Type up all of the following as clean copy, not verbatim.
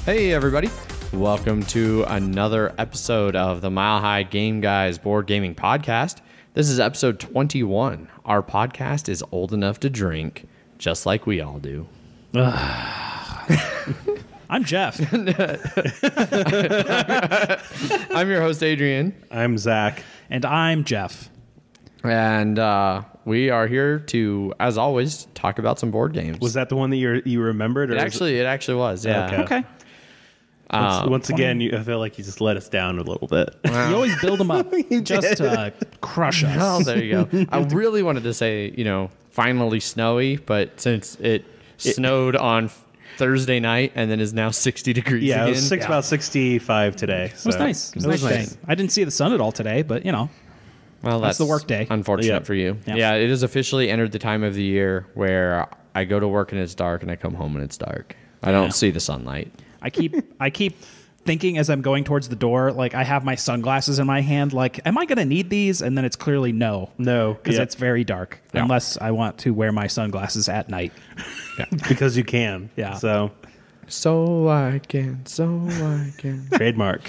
Hey everybody, welcome to another episode of the Mile High Game Guys Board Gaming Podcast. This is episode 21. Our podcast is old enough to drink, just like we all do. I'm Jeff. I'm your host, Adrian. I'm Zach. And I'm Jeff. And we are here to, as always, talk about some board games. Was that the one that you remembered? Or it actually was, yeah. Okay. Once again, I feel like you just let us down a little bit. You always build them up just to crush us. Oh, there you go. I really wanted to say, finally snowy, but since it snowed on Thursday night and then is now 60 degrees Yeah, again. it was about 65 today. It was nice. It was nice. I didn't see the sun at all today, but Well, that's the work day. Unfortunate for you. Yeah. Yeah, it has officially entered the time of the year where I go to work and it's dark and I come home and it's dark. I don't see the sunlight. I keep thinking as I'm going towards the door, like I have my sunglasses in my hand, like, am I going to need these? And then it's clearly no. No. Because it's very dark, unless I want to wear my sunglasses at night. Yeah. Because you can. Yeah. So I can. Trademark.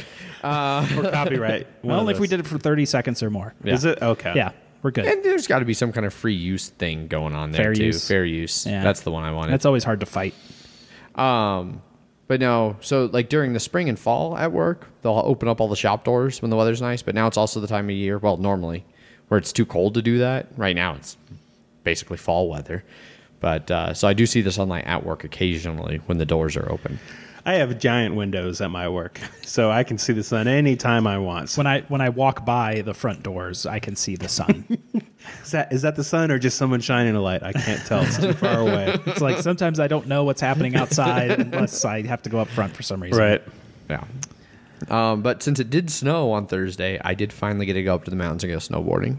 Or copyright. Only if we did it for 30 seconds or more. Yeah. Is it? Okay. Yeah, we're good. And there's got to be some kind of free use thing going on there, too. Fair use. Yeah. That's the one I wanted. That's always hard to fight. But no, so like during the spring and fall at work, they'll open up all the shop doors when the weather's nice. But now it's also the time of year, well, normally, where it's too cold to do that. Right now, it's basically fall weather. But so I do see the sunlight at work occasionally when the doors are open. I have giant windows at my work, so I can see the sun anytime I want. When I walk by the front doors, I can see the sun. Is that the sun or just someone shining a light? I can't tell. It's too far away. It's like sometimes I don't know what's happening outside unless I have to go up front for some reason. Right. Yeah. But since it did snow on Thursday, I did finally get to go up to the mountains and go snowboarding.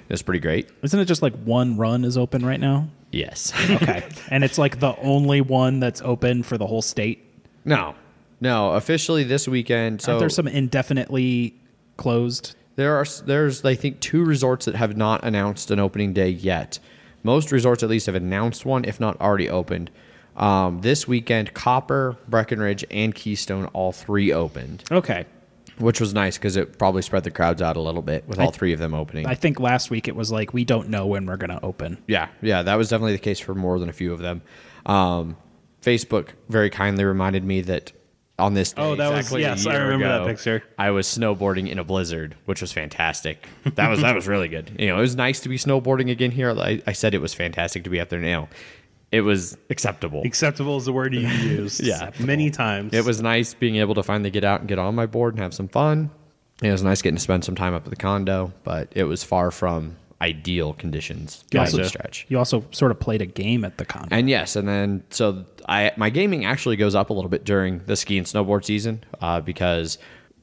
It was pretty great. Isn't it just like one run is open right now? Yes. Okay. And it's like the only one that's open for the whole state? No. Officially this weekend. So aren't there some indefinitely closed? There's I think 2 resorts that have not announced an opening day yet. Most resorts at least have announced one, if not already opened. This weekend, Copper, Breckenridge, and Keystone all 3 opened. Okay. Which was nice because it probably spread the crowds out a little bit with all 3 of them opening. I think last week it was like, we don't know when we're going to open. Yeah, that was definitely the case for more than a few of them. Facebook very kindly reminded me that on this day, exactly yes, I remember that picture. I was snowboarding in a blizzard, which was fantastic. That was really good. It was nice to be snowboarding again here. I said it was fantastic to be up there now. It was acceptable. Acceptable is the word you used. Yeah. Many times. It was nice being able to finally get out and get on my board and have some fun. It was nice getting to spend some time up at the condo, but it was far from ideal conditions by any stretch. You also sort of played a game at the condo. And yes, and then so my gaming actually goes up a little bit during the ski and snowboard season because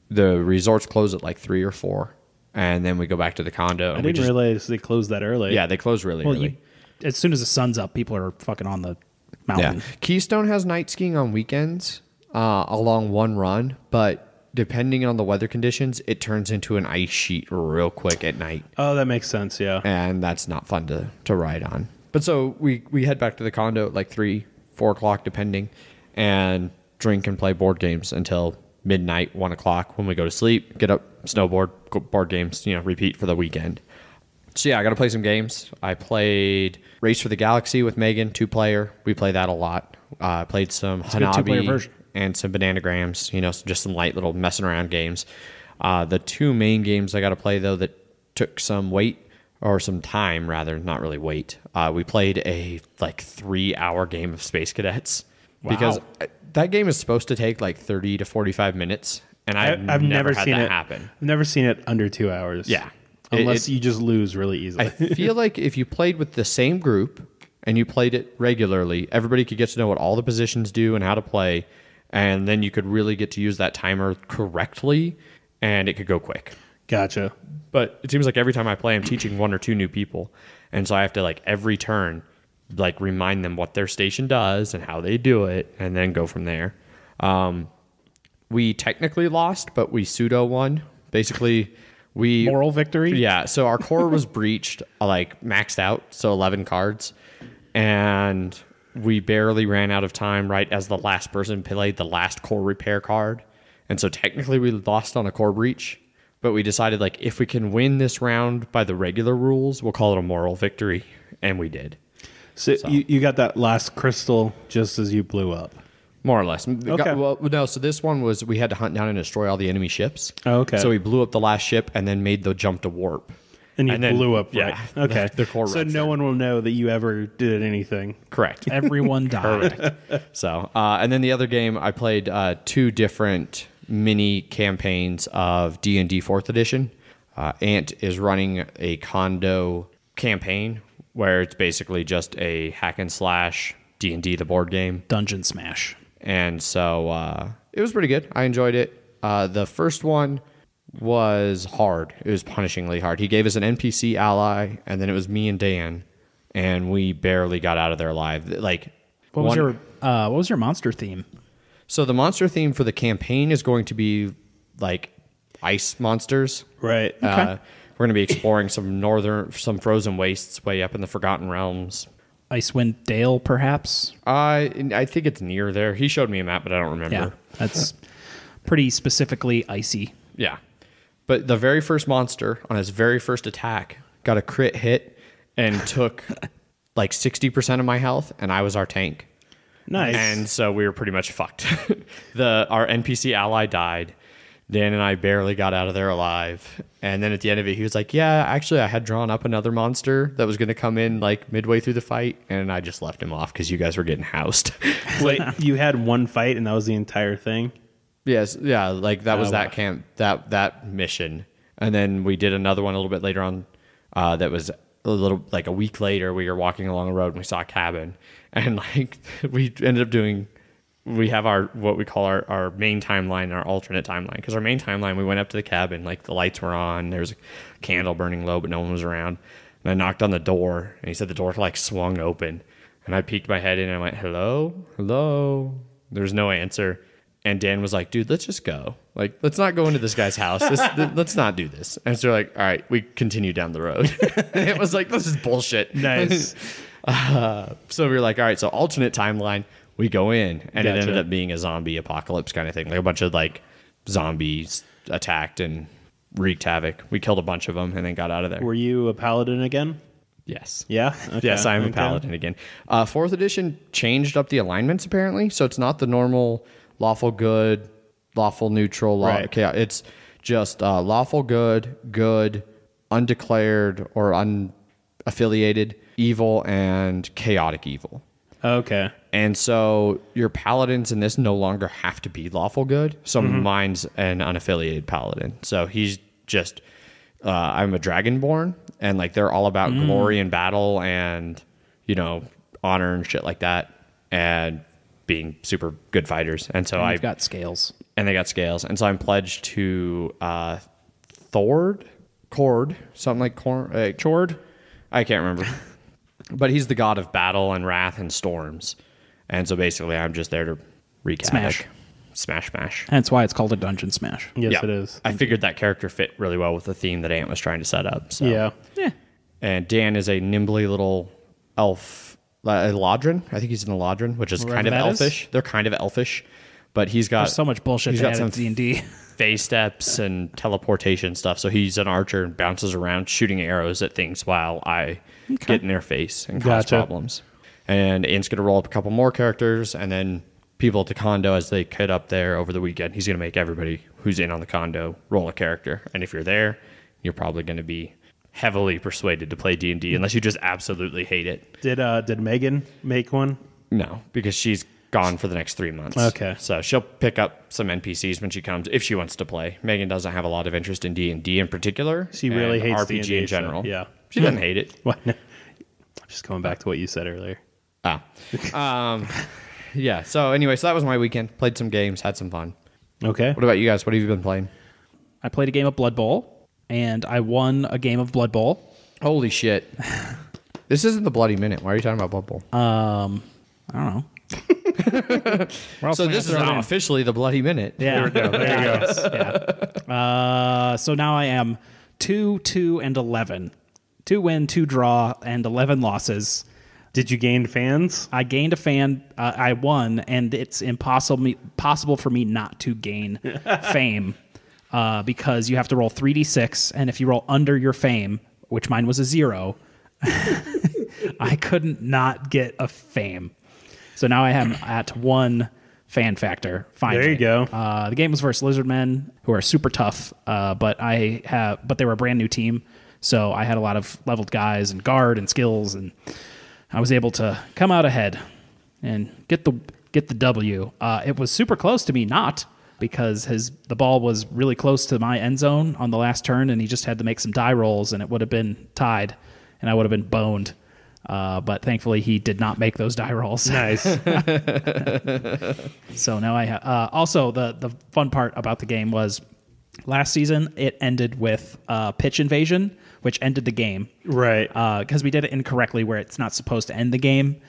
the resorts close at like 3 or 4, and then we go back to the condo. I didn't realize they closed that early. Yeah, they close really early. As soon as the sun's up, people are fucking on the mountain. Yeah. Keystone has night skiing on weekends along one run, but depending on the weather conditions, it turns into an ice sheet real quick at night. Oh, that makes sense, yeah. And that's not fun to ride on. But so we head back to the condo at like 3, 4 o'clock, depending, and drink and play board games until midnight, 1 o'clock when we go to sleep, get up, snowboard, board games, repeat for the weekend. So yeah, I got to play some games. I played Race for the Galaxy with Megan, 2-player. We play that a lot. Played some Hanabi and some Bananagrams, just some light little messing around games. The 2 main games I got to play, though, that took some some time, rather, not really wait. We played a 3-hour game of Space Cadets. Wow. Because that game is supposed to take 30 to 45 minutes, and I've never had that happen. I've never seen it under 2 hours. Yeah. Unless you just lose really easily. I feel like if you played with the same group and you played it regularly, everybody could get to know what all the positions do and how to play, and then you could really get to use that timer correctly, and it could go quick. Gotcha. But it seems like every time I play, I'm teaching 1 or 2 new people, and so I have to every turn remind them what their station does and how they do it, and then go from there. We technically lost, but we pseudo won. Basically, moral victory? Yeah. So our core was breached, maxed out, so 11 cards. And we barely ran out of time right as the last person played the last core repair card. And so technically we lost on a core breach. But we decided, like, if we can win this round by the regular rules, we'll call it a moral victory. And we did. So you got that last crystal just as you blew up. More or less. Okay. Well, no, so this one was we had to hunt down and destroy all the enemy ships. Oh, okay. So we blew up the last ship and then made the jump to warp. And then blew up, yeah, right? Okay. The core so no one will know that you ever did anything. Correct. Everyone died. So, and then the other game, I played 2 different mini campaigns of D&D 4th edition. Ant is running a condo campaign where it's basically just a hack and slash D&D, the board game. Dungeon Smash. And so it was pretty good. I enjoyed it. The first one was hard. It was punishingly hard. He gave us an NPC ally, and then it was me and Dan, and we barely got out of there alive. Like, What was your monster theme? So the monster theme for the campaign is going to be like ice monsters. Right. We're going to be exploring some frozen wastes way up in the Forgotten Realms. Icewind Dale, perhaps? I think it's near there. He showed me a map, but I don't remember. Yeah, that's pretty specifically icy. Yeah. But the very first monster on his very first attack got a crit hit and took like 60% of my health, and I was our tank. Nice. And so we were pretty much fucked. Our NPC ally died. Dan and I barely got out of there alive. And then at the end of it, he was like, yeah, actually, I had drawn up another monster that was going to come in like midway through the fight. And I just left him off because you guys were getting housed. Wait, you had one fight and that was the entire thing? Yes. Yeah. Like that was that camp, that mission. And then we did another one a little bit later on that was a little like a week later. We were walking along a road and we saw a cabin. And like we ended up doing, we have our what we call our main timeline and our alternate timeline. Because our main timeline, we went up to the cabin, like the lights were on, there was a candle burning low, but no one was around. And I knocked on the door, and he said the door like swung open. And I peeked my head in, and I went, hello, hello. There's no answer. And Dan was like, dude, let's just go. Like, let's not go into this guy's house. Let's not do this. And so we're like, all right, we continue down the road. And it was like, this is bullshit. Nice. So we were like, all right, so alternate timeline, we go in, and Gotcha. it ended up being a zombie apocalypse kind of thing. Like a bunch of like zombies attacked and wreaked havoc. We killed a bunch of them and then got out of there. Were you a paladin again? Yes. Yeah? Okay. Yes, I am a paladin again. 4th edition changed up the alignments apparently, so it's not the normal lawful good, lawful neutral, Right. chaos. It's just lawful good, good, undeclared or unaffiliated, evil, and chaotic evil. Okay. And so your paladins in this no longer have to be lawful good. So mine's an unaffiliated paladin. So he's just, I'm a dragonborn, and like they're all about glory and battle and, you know, honor and shit like that, and being super good fighters. And so I've got scales. And they got scales. And so I'm pledged to Cord, something like Chord. I can't remember. But he's the god of battle and wrath and storms. And so basically I'm just there to wreak Smash. havoc. Smash. That's why it's called a Dungeon Smash. Yes, Yeah. it is. I figured that character fit really well with the theme that Ant was trying to set up. So. Yeah. Yeah. And Dan is a nimbly little elf, Eladrin. I think he's an Eladrin, which is Whatever kind of that is. elfish. They're kind of elfish, but he's got There's so much bullshit he's to got add some in D&D. phase steps and teleportation stuff. So he's an archer and bounces around shooting arrows at things while I get in their face and cause Gotcha. problems. And Ant's going to roll up a couple more characters, and then people at the condo, as they kit up there over the weekend, he's going to make everybody who's in on the condo roll a character. And if you're there, you're probably going to be heavily persuaded to play D&D unless you just absolutely hate it. Did Megan make one? No, because she's gone for the next 3 months. Okay. So she'll pick up some NPCs when she comes, if she wants to play. Megan doesn't have a lot of interest in D&D in particular. She really and hates RPG D&D, in general. so, yeah. She doesn't hate it. What? I'm just going back to what you said earlier. Yeah. So anyway, so that was my weekend. Played some games, had some fun. Okay. What about you guys? What have you been playing? I played a game of Blood Bowl, and I won a game of Blood Bowl. Holy shit. This isn't the Bloody Minute. Why are you talking about Blood Bowl? I don't know. So this is now officially the Bloody Minute. Yeah. There you go. Yeah. So now I am 2, 2, and 11. 2 win, 2 draw, and 11 losses. Did you gain fans? I gained a fan. I won, and it's possible for me not to gain fame because you have to roll 3d6, and if you roll under your fame, which mine was a 0, I couldn't not get a fame. So now I am at 1 fan factor. Finally. There you go. The game was versus Lizardmen, who are super tough, but they were a brand new team, so I had a lot of leveled guys and guard and skills, and I was able to come out ahead and get the W. It was super close to me not, because the ball was really close to my end zone on the last turn, and he just had to make some die rolls, and it would have been tied, and I would have been boned. But thankfully, he did not make those die rolls. Nice. So now I have. Also, the fun part about the game was last season it ended with pitch invasion, which ended the game. Right. Because we did it incorrectly, where it's not supposed to end the game.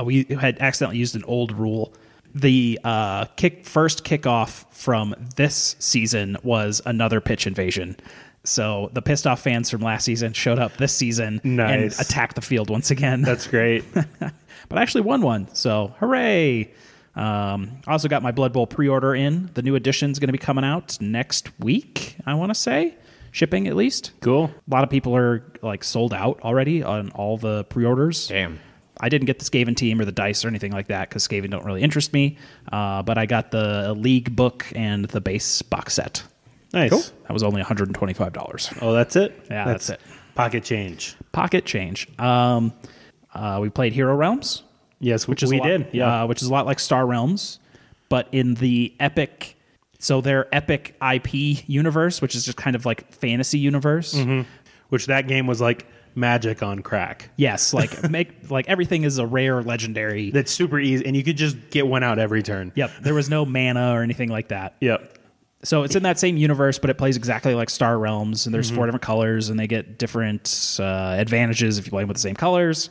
We had accidentally used an old rule. The first kickoff from this season was another pitch invasion. So the pissed off fans from last season showed up this season and attacked the field once again. That's great. But I actually won one, so hooray. I also got my Blood Bowl pre-order in. The new edition's going to be coming out next week, I want to say. Shipping, at least. Cool. A lot of people are like sold out already on all the pre-orders. Damn. I didn't get the Skaven team or the dice or anything like that because Skaven don't really interest me. But I got the League book and the base box set. Nice. Cool. That was only $125. Oh, that's it? Yeah, that's it. Pocket change. Pocket change. We played Hero Realms. Yes, Which is which is a lot like Star Realms, but in the epic. So their epic IP universe, which is just kind of like fantasy universe. Mm-hmm. Which that game was like Magic on crack. Yes, like everything is a rare legendary. That's super easy, and you could just get one out every turn. Yep, there was no mana or anything like that. Yep. So it's in that same universe, but it plays exactly like Star Realms, and there's 4 different colors, and they get different advantages if you play with the same colors.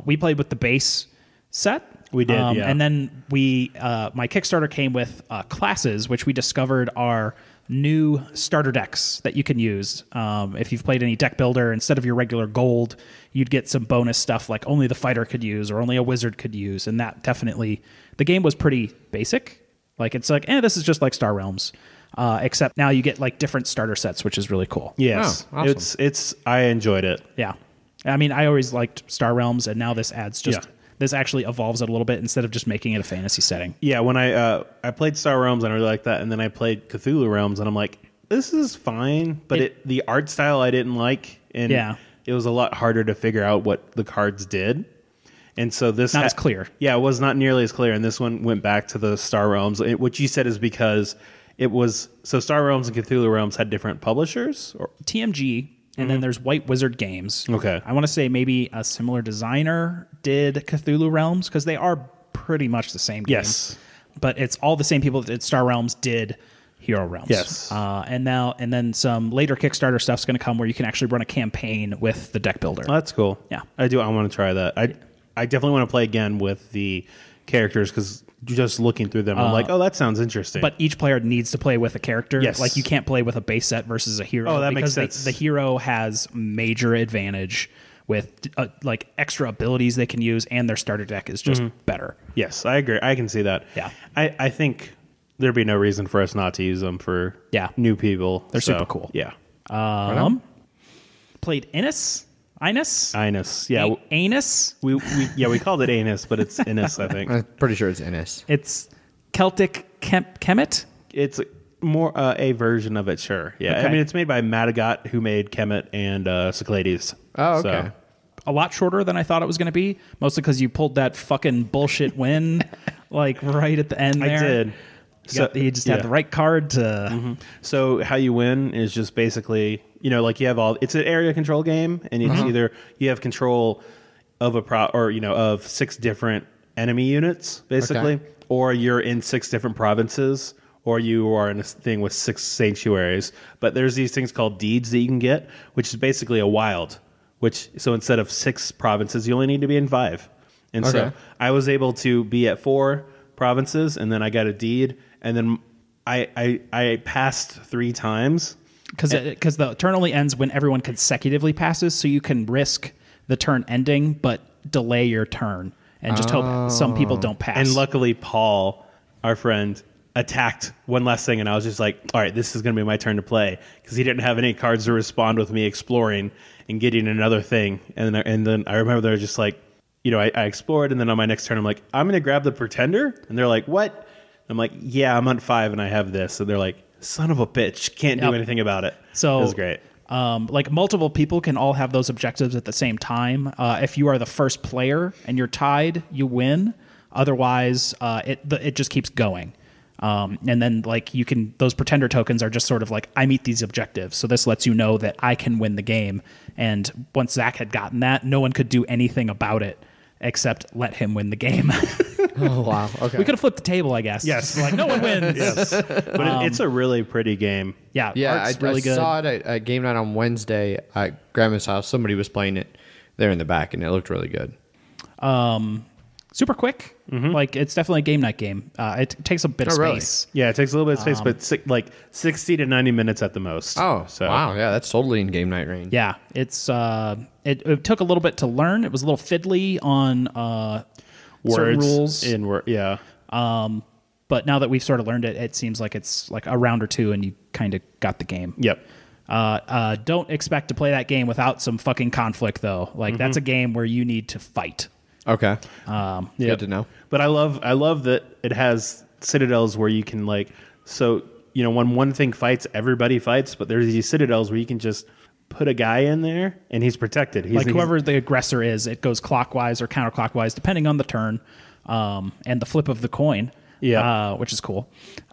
We played with the base set. We did, yeah. And then my Kickstarter came with classes, which we discovered are new starter decks that you can use. If you've played any deck builder, instead of your regular gold, you'd get some bonus stuff like only the fighter could use or only a wizard could use, and that definitely... The game was pretty basic. Like, it's like, this is just like Star Realms. Except now you get like different starter sets, which is really cool. Yes. Oh, awesome. I enjoyed it. Yeah. I mean, I always liked Star Realms, and now this adds just... Yeah. This actually evolves it a little bit instead of just making it a fantasy setting. Yeah, when I played Star Realms and I really liked that, and then I played Cthulhu Realms and I'm like, this is fine, but the art style I didn't like, and it was a lot harder to figure out what the cards did. And so this not as clear. Yeah, it was not nearly as clear, and this one went back to the Star Realms, which you said is because it was so Star Realms and Cthulhu Realms had different publishers, or TMG. And then there's White Wizard Games. Okay. I want to say maybe a similar designer did Cthulhu Realms because they are pretty much the same game. Yes. But it's all the same people that did Star Realms did Hero Realms. Yes. And then some later Kickstarter stuff's going to come where you can actually run a campaign with the deck builder. Oh, that's cool. Yeah. I want to try that. I definitely want to play again with the characters because just looking through them, I'm like, oh, that sounds interesting. But each player needs to play with a character. Yes. Like, you can't play with a base set versus a hero. Oh, that makes because sense. The hero has major advantage with like extra abilities they can use, and their starter deck is just better. Yes, I agree. I can see that. Yeah. I think there'd be no reason for us not to use them for new people. They're super cool. Yeah. Played Innis. Yeah. Anus. We called it Anus, but it's Innis, I think. I'm pretty sure it's Innis. It's Celtic Kemet. It's more a version of it, sure. Yeah. Okay. I mean, it's made by Madagot, who made Kemet and Cyclades. Oh, okay. So, A lot shorter than I thought it was going to be, mostly because you pulled that fucking bullshit win like right at the end there. I did. You just had the right card to... So how you win is just basically, like you have it's an area control game, and it's either you have control of of 6 different enemy units, basically, or you're in 6 different provinces, or you are in a thing with 6 sanctuaries. But there's these things called deeds that you can get, which is basically a wild, so instead of 6 provinces, you only need to be in 5. And so I was able to be at 4 provinces, and then I got a deed, and then I passed 3 times. Because the turn only ends when everyone consecutively passes, so you can risk the turn ending, but delay your turn and just hope some people don't pass. And luckily, Paul, our friend, attacked one last thing, and I was just like, all right, this is going to be my turn to play, because he didn't have any cards to respond with me exploring and getting another thing. And then I remember they were just like, you know, I explored, and then on my next turn, I'm like, I'm going to grab the Pretender. And they're like, what? I'm like, yeah, I'm on 5 and I have this. And they're like, son of a bitch, can't do anything about it. So it was great. Like multiple people can all have those objectives at the same time. If you are the first player and you're tied, you win. Otherwise, it just keeps going. And then like those Pretender tokens are just sort of like, I meet these objectives. So this lets you know that I can win the game. And once Zach had gotten that, no one could do anything about it except let him win the game. Oh, wow. Okay. We could have flipped the table, I guess. Yes. Like, no one wins. Yes. But it's a really pretty game. Yeah. Yeah, Art's I really good. saw it at game night on Wednesday at Grandma's house. Somebody was playing it there in the back, and it looked really good. Super quick. Like, it's definitely a game night game. It takes a bit of really? space. Yeah, it takes a little bit of space, but like 60 to 90 minutes at the most. Oh, so wow. Yeah, that's totally in game night range. Yeah, it's it took a little bit to learn. It was a little fiddly on certain rules. Yeah. But now that we've sort of learned it, it seems like it's like a round or two, and you kind of got the game. Yep. Don't expect to play that game without some fucking conflict, though. Like that's a game where you need to fight. Okay. Good to know. But I love that it has citadels where you can like, so you know, when one thing fights, everybody fights. But there's these citadels where you can just put a guy in there and he's protected. He's Whoever the aggressor is, it goes clockwise or counterclockwise depending on the turn and the flip of the coin. Yeah. Which is cool.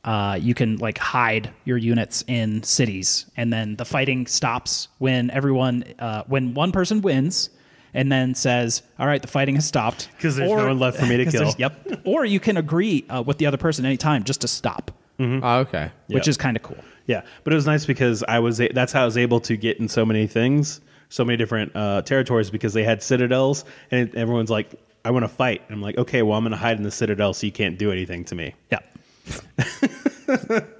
You can like hide your units in cities, and then the fighting stops when when one person wins and then says, all right, the fighting has stopped. Because there's no one left for me to kill. Yep. Or you can agree with the other person anytime just to stop, Oh, okay. which is kind of cool. Yeah, but it was nice because that's how I was able to get in so many things, so many different territories, because they had citadels, and everyone's like, I want to fight. And I'm like, okay, well, I'm going to hide in the citadel so you can't do anything to me. Yeah.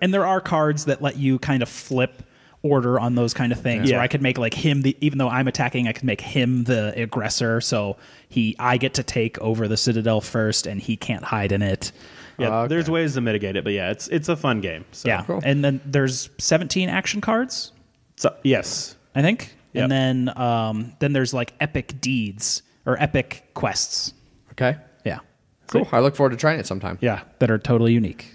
And there are cards that let you kind of flip order on those kind of things. Yeah. Where I could make like him even though I'm attacking, I could make him the aggressor, so I get to take over the citadel first and he can't hide in it. Yeah, Okay. there's ways to mitigate it, but yeah, it's a fun game. So. Yeah. Cool. And then there's 17 action cards, So, yes. I think. Yep. And then there's like epic deeds or epic quests. Okay. Yeah. Cool. I look forward to trying it sometime. Yeah. That are totally unique.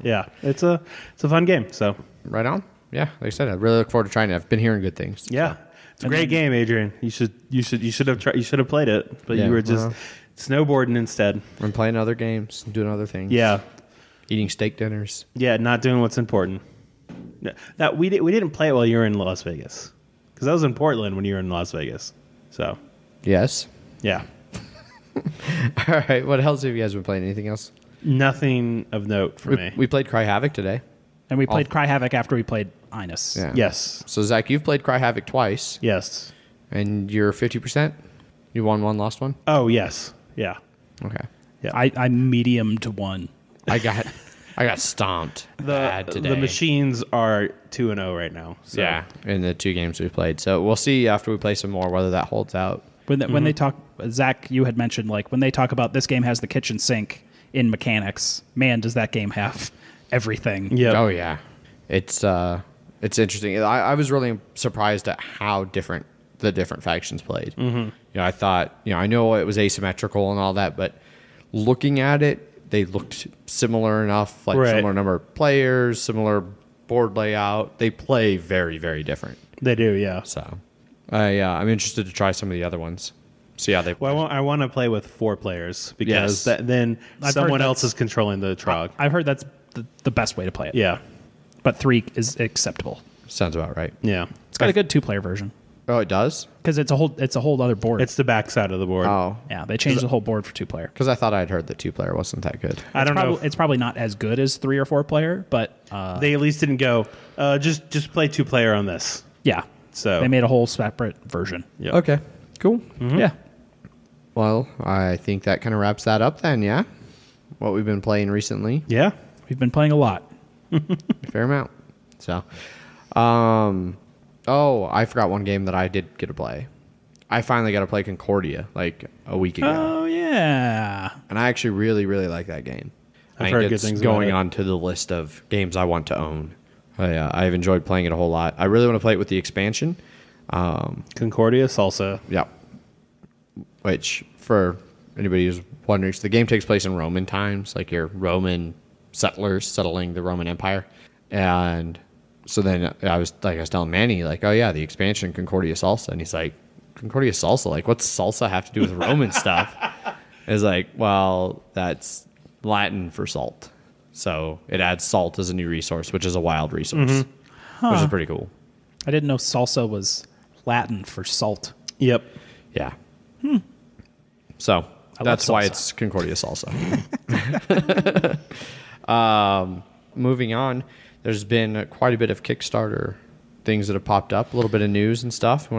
Yeah. It's a fun game. So Right on. Yeah, like I said, I really look forward to trying it. I've been hearing good things. yeah. It's a great game, Adrian. You should have played it, but Yeah, you were just snowboarding instead. I'm playing other games, doing other things. Yeah. Eating steak dinners. Yeah, not doing what's important. That we didn't play it while you were in Las Vegas, because I was in Portland when you were in Las Vegas. So Yes. yeah, All right. What else have you guys been playing? Anything else? nothing of note for me. We played Cry Havoc today. And we played Cry Havoc after we played Inus. Yeah. Yes, So, Zach, you've played Cry Havoc twice, yes. and you're 50%? You won one, lost one? Oh yes, yeah. Okay. Yeah. I mediumed one. I got stomped bad today. The machines are 2-0 right now. So. Yeah, in the two games we played. So we'll see after we play some more whether that holds out. When they talk, Zach, you had mentioned like when they talk about this game has the kitchen sink in mechanics. Man, does that game have everything? Yeah. Oh yeah, it's interesting. I was really surprised at how different the different factions played. Mm-hmm. You know, I thought, I know it was asymmetrical and all that, but looking at it, they looked similar enough, like Right. similar number of players, similar board layout. They play very, very different. They do. Yeah. So, I'm interested to try some of the other ones. See how they play. Well, I want to play with 4 players because Yes. then I've someone heard else that's- is controlling the trog. I've heard that's the best way to play it. Yeah. But 3 is acceptable. Sounds about right. Yeah. It's got a good 2-player version Oh, it does? because it's a whole other board. It's the back side of the board. Oh, yeah, they changed the whole board for 2-player. because I thought I'd heard that 2-player wasn't that good. I don't know. It's probably not as good as 3 or 4-player, but They at least didn't go, just play 2-player on this. yeah. So They made a whole separate version. Yep. Okay, cool. Yeah. Well, I think that kind of wraps that up then, yeah? What we've been playing recently, Yeah. We've been playing a lot. a fair amount. So, I forgot one game that I did get to play. I finally got to play Concordia like a week ago. Oh yeah. And I actually really, really like that game. I've heard good things about going it. on to the list of games I want to own. I've enjoyed playing it a whole lot. I really want to play it with the expansion. Concordia Salsa. Yeah. Which, for anybody who's wondering, so the game takes place in Roman times, like your Roman settlers settling the Roman Empire. And so then I was telling Manny, like, oh yeah, the expansion Concordia Salsa. And he's like, Concordia Salsa? Like, what's salsa have to do with Roman stuff? It's like, well, that's Latin for salt. So it adds salt as a new resource, which is a wild resource, which is pretty cool. I didn't know salsa was Latin for salt. Yep. Yeah. So I that's love why salsa. it's Concordia Salsa. Moving on, there's been quite a bit of Kickstarter things that have popped up, a little bit of news and stuff. We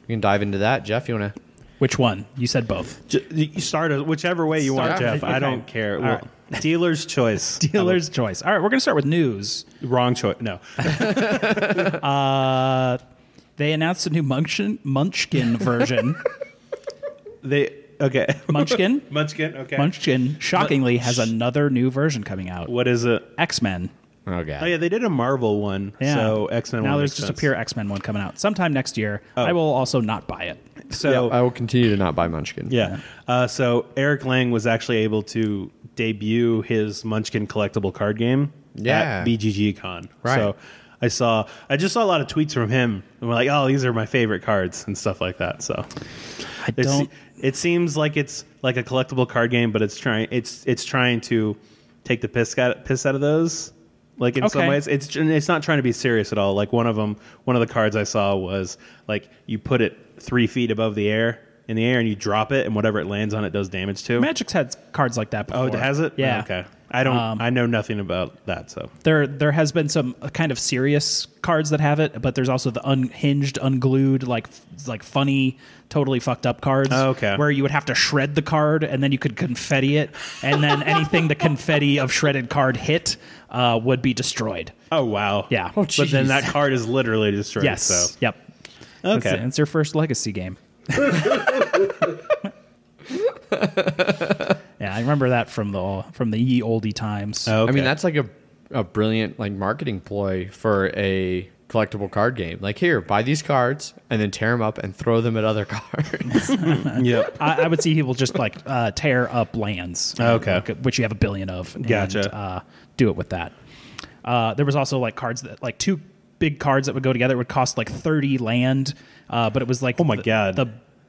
can dive into that. Jeff, you want to? Which one? You said both. You start whichever way you want, Start. Jeff. I don't care. All Well, dealer's choice. Dealer's choice. All right, we're going to start with news. Wrong choice. No. They announced a new Munchkin version. Okay. Munchkin? Munchkin. Okay. Munchkin, shockingly, has another new version coming out. What is it? X-Men. Oh, God. Oh yeah, they did a Marvel one. Yeah. So X-Men. Now one there's makes just sense. a pure X-Men one coming out sometime next year. I will also not buy it. So I will continue to not buy Munchkin. yeah. So Eric Lang was actually able to debut his Munchkin collectible card game Yeah. at BGGcon. Right. So I just saw a lot of tweets from him and we're like, oh, these are my favorite cards and stuff like that. So I don't. it seems like it's like a collectible card game, but it's trying to take the piss out of those. Like in some Okay. ways, it's not trying to be serious at all. Like one of the cards I saw was like you put it 3 feet above the air in the air and you drop it and whatever it lands on it does damage to. Magic's had cards like that before. Oh, it has it? Yeah. Okay. I know nothing about that. So There has been some kind of serious cards that have it, but there's also the unhinged, unglued, like funny, totally fucked up cards. Oh, okay. Where you would have to shred the card and then you could confetti it, and then anything the confetti of shredded card hit would be destroyed. oh wow. Yeah. Oh, But then jeez. that card is literally destroyed. Yes. So Yep. okay. It's their first legacy game. Yeah, I remember that from the ye oldie times. Okay. I mean, that's like a brilliant like marketing ploy for a collectible card game. Like, here, buy these cards and then tear them up and throw them at other cards. Yep. I would see people just like tear up lands, Okay. which you have a billion of. Gotcha. And, do it with that. There was also like cards that like two big cards that would go together. It would cost like 30 land, but it was like Oh my God. the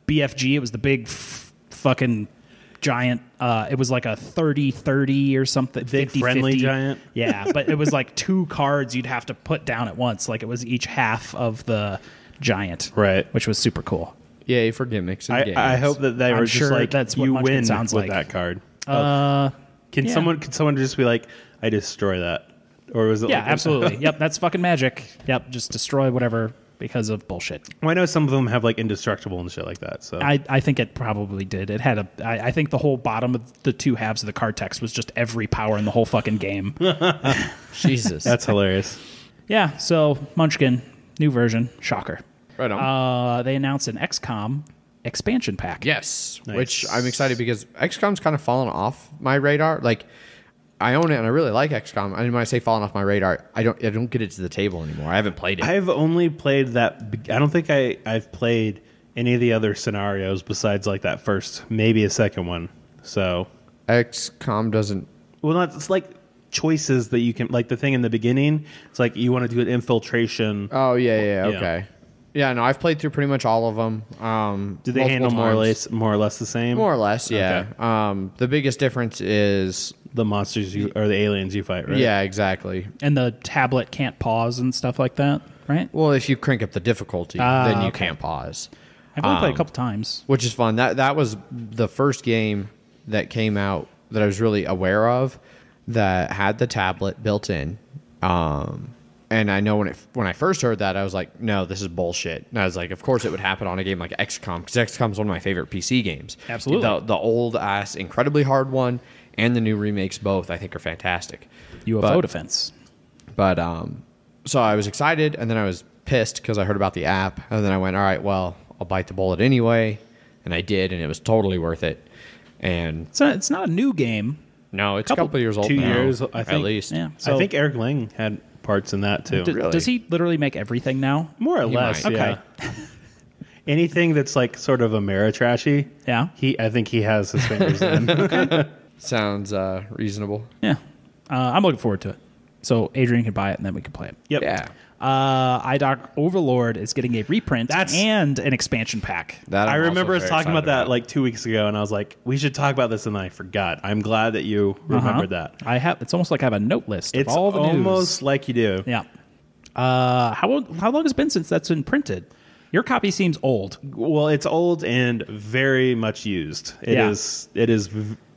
BFG. It was the big fucking giant. It was like a 30-30 or something. Big 50-50. friendly giant? Yeah, but it was like two cards you'd have to put down at once. Like it was each half of the giant, Right. Which was super cool. Yay for gimmicks and games. I hope that they I'm were just sure like that's what you Munchkin win sounds with like. that card. Can yeah. someone just be like, I destroy that? Or was it Yeah, like absolutely. Yep, that's fucking magic. Yep, just destroy whatever because of bullshit. Well, I know some of them have like indestructible and shit like that. So I think it probably did. It had I think the whole bottom of the two halves of the card text was just every power in the whole fucking game. Jesus. that's hilarious. Yeah, so Munchkin, new version, shocker. right on. They announced an XCOM expansion pack. Yes, Nice. which I'm excited because XCOM's kind of fallen off my radar. Like, I own it and I really like XCOM. And when I say fallen off my radar, I don't get it to the table anymore. I haven't played it. I've only played that. I don't think I've played any of the other scenarios besides like that first, maybe a second one. So, XCOM doesn't. well, not it's like choices that you can like the thing in the beginning. It's like you want to do an infiltration. Oh yeah, Yeah. okay. Yeah, no, I've played through pretty much all of them. Do they handle more or less the same? More or less, yeah. The biggest difference is The monsters or the aliens you fight, right? yeah, exactly. And the tablet can't pause and stuff like that, right? Well, if you crank up the difficulty, then you okay. can't pause, I've only played a couple times. which is fun. That was the first game that came out that I was really aware of that had the tablet built in. And I know when I first heard that, I was like, no, this is bullshit. And I was like, of course it would happen on a game like XCOM, because XCOM is one of my favorite PC games. Absolutely. The old ass, incredibly hard one and the new remakes both, I think, are fantastic. UFO defense. But so I was excited, and then I was pissed because I heard about the app, and then I went, all right, well, I'll bite the bullet anyway. And I did, and it was totally worth it. And It's not a new game. no, it's a couple of years old 2 now, years, I think. at least. Yeah. I think Eric Lang had parts in that too. Really? Does he literally make everything now? More or He less, might. yeah. Okay. Anything that's like sort of Ameritrashy, Yeah. I think he has his fingers in. Sounds reasonable. Yeah. I'm looking forward to it. So Adrian can buy it, and then we can play it. Yep. Yeah. iDoc Overlord is getting a reprint That's- and an expansion pack. That I I'm remember also us very talking about excited that like 2 weeks ago, and I was like, we should talk about this, and then I forgot. I'm glad that you remembered that. I have. It's almost like I have a note list It's of all the almost news. like you do. Yeah. How long has it been since that's been printed? Your copy seems old. Well, it's old and very much used. It Yeah. is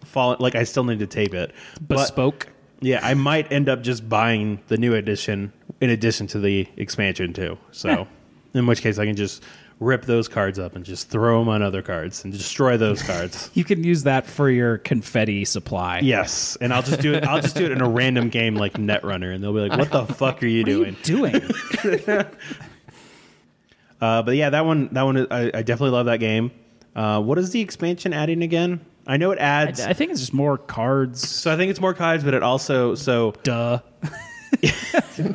fallen. Like I still need to tape it. But Bespoke. yeah, I might end up just buying the new edition in addition to the expansion too. So, in which case, I can just rip those cards up and just throw them on other cards and destroy those cards. You can use that for your confetti supply. Yes, and I'll just do it. I'll just do it in a random game like Netrunner, and they'll be like, "What the fuck are you doing?" Doing. But yeah, that one, I definitely love that game. What is the expansion adding again? I know it adds. I think it's just more cards. So I think it's more cards, but it also Duh.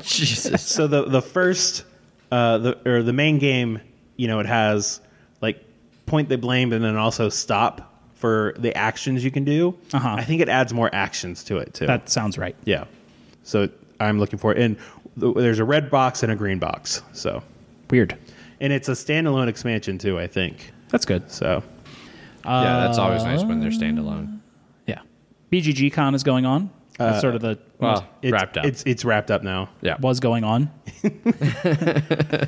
Jesus. so the first the main game, you know, it has like point the blame and then also stop for the actions you can do. Uh-huh. I think it adds more actions to it too. That sounds right. Yeah. So I'm looking for it. And there's a red box and a green box. So Weird. and it's a standalone expansion too, I think. That's good. So Yeah, that's always nice when they're standalone. Yeah. BGGcon is going on. That's sort of the Well, it's wrapped up. It's wrapped up now. Yeah. was going on.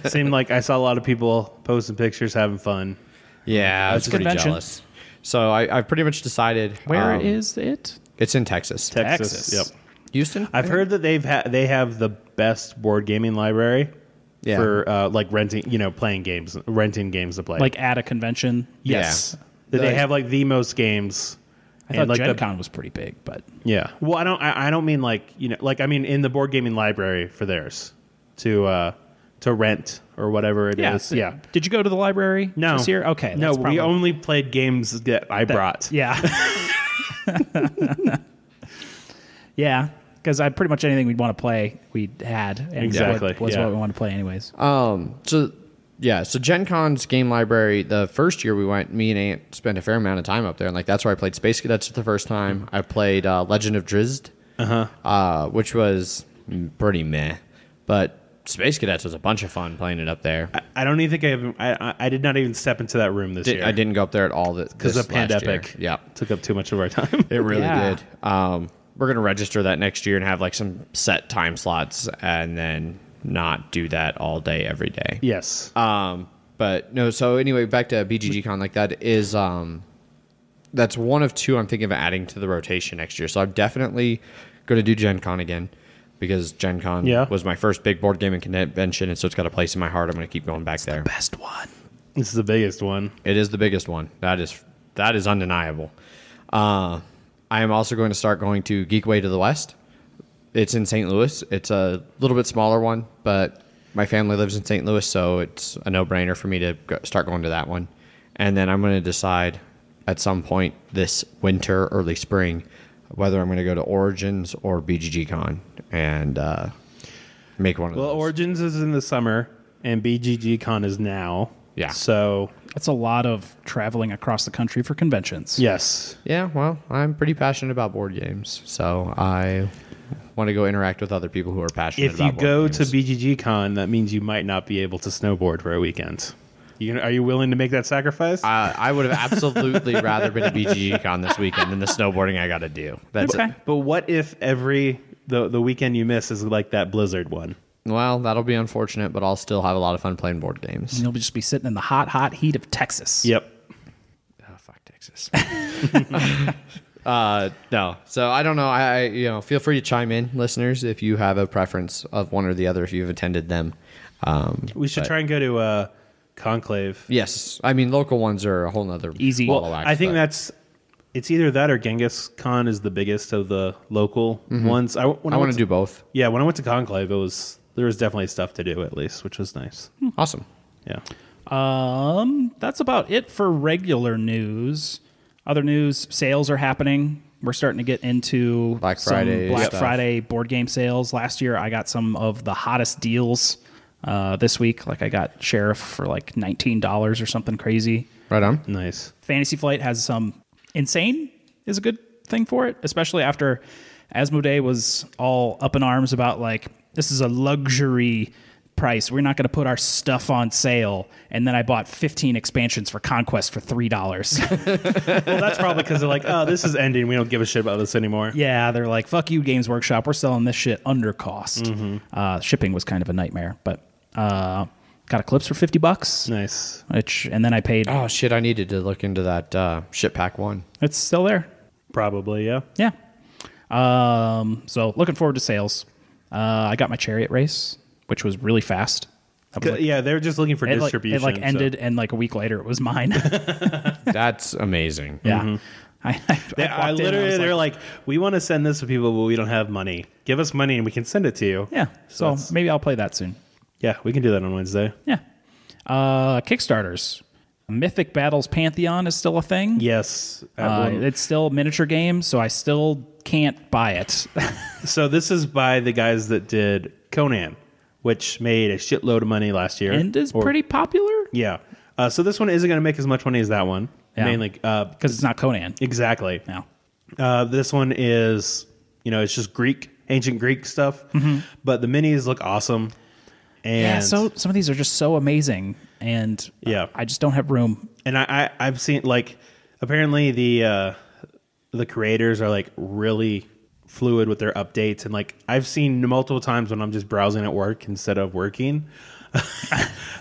Seemed like I saw a lot of people posting pictures, having fun. Yeah, I was a pretty convention. jealous. So I've pretty much decided. Where is it? It's in Texas. Texas. Yep. Houston? I've heard that they have the best board gaming library Yeah. for like renting, playing games, renting games to play. Like at a convention? yes, that they Like- have like the most games. I thought like Gen Con was pretty big, but yeah. Well, I don't mean like I mean in the board gaming library for theirs to rent or whatever it is. Yeah. Did you go to the library No. this year? Okay. No, that's we probably- only played games that I brought. Yeah. Yeah. Because pretty much anything we'd want to play, we had. And Exactly, Was yeah. what we wanted to play anyways. So Gen Con's game library, the first year we went, me and Aunt spent a fair amount of time up there. And like that's where I played Space Cadets for the first time. I played Legend of Drizzt, which was pretty meh. But Space Cadets was a bunch of fun playing it up there. I don't even think I did not even step into that room this year. I didn't go up there at all because this of last year. Pandepic. Yeah, took up too much of our time. it really Yeah. did. We're going to register that next year and have like some set time slots and then not do that all day every day. Yes. But no, so anyway, back to BGGcon, like that is that's one of two I'm thinking of adding to the rotation next year. So I'm definitely going to do Gen Con again because Gen Con was my first big board gaming convention, and so it's got a place in my heart. I'm going to keep going back there. Best one. This is the biggest one. It is the biggest one. That is undeniable. I am also going to start going to Geekway to the West. It's in St. Louis. It's a little bit smaller one, but my family lives in St. Louis, so it's a no-brainer for me to start going to that one. And then I'm going to decide at some point this winter, early spring, whether I'm going to go to Origins or BGGcon and make one of those. Well, Origins is in the summer, and BGGcon is now. Yeah. So That's a lot of traveling across the country for conventions. yes, Yeah, well, I'm pretty passionate about board games, so I want to go interact with other people who are passionate if you about board go games. to BGGcon, that means you might not be able to snowboard for a weekend. Are you willing to make that sacrifice? I would have absolutely rather been at BGGcon this weekend than the snowboarding I got to do. That's Okay. But what if the weekend you miss is like that Blizzard one? Well, that'll be unfortunate, but I'll still have a lot of fun playing board games. And you'll just be sitting in the hot, hot heat of Texas. Yep. Oh, fuck Texas. No. So I don't know. I feel free to chime in, listeners, if you have a preference of one or the other, if you've attended them. We should try and go to Conclave. Yes. I mean, local ones are a whole nother Easy. ball Well, of wax, I think but it's either that or Genghis Khan is the biggest of the local ones. I want to do both. Yeah, when I went to Conclave, there was definitely stuff to do at least, which was nice. Awesome. Yeah. That's about it for regular news. Other news, sales are happening. We're starting to get into Black Friday some Black stuff. Friday board game sales. Last year, I got some of the hottest deals. This week, like I got Sheriff for like $19 or something crazy. Right on. Nice. Fantasy Flight has some insane is a good thing for it, especially after Asmodee was all up in arms about like, this is a luxury price. We're not going to put our stuff on sale. And then I bought 15 expansions for Conquest for $3. Well, that's probably because they're like, oh, this is ending. We don't give a shit about this anymore. Yeah, they're like, fuck you, Games Workshop. We're selling this shit under cost. Shipping was kind of a nightmare, but got Eclipse for $50. Nice. And then I paid. Oh shit! I needed to look into that ship pack one. It's still there. Probably, yeah. Yeah. So looking forward to sales. I got my Chariot race, which was really fast. That was like, Yeah, they're just looking for distribution. It ended, and like a week later, it was mine. That's amazing. Yeah. I literally, they're like, we want to send this to people, but we don't have money. Give us money and we can send it to you. Yeah. So maybe I'll play that soon. Yeah, we can do that on Wednesday. Yeah. Kickstarters. Mythic Battles Pantheon is still a thing. Yes. It's still a miniature game, so I still can't buy it. So this is by the guys that did Conan, which made a shitload of money last year. And is pretty popular. Yeah. So this one isn't going to make as much money as that one. Yeah. Mainly Because it's not Conan. exactly. No. This one is, it's just Greek, ancient Greek stuff. But the minis look awesome. And Yeah, so some of these are just so amazing, and I just don't have room. And I've seen, like, apparently the creators are like really fluid with their updates, and like I've seen multiple times when I'm just browsing at work instead of working,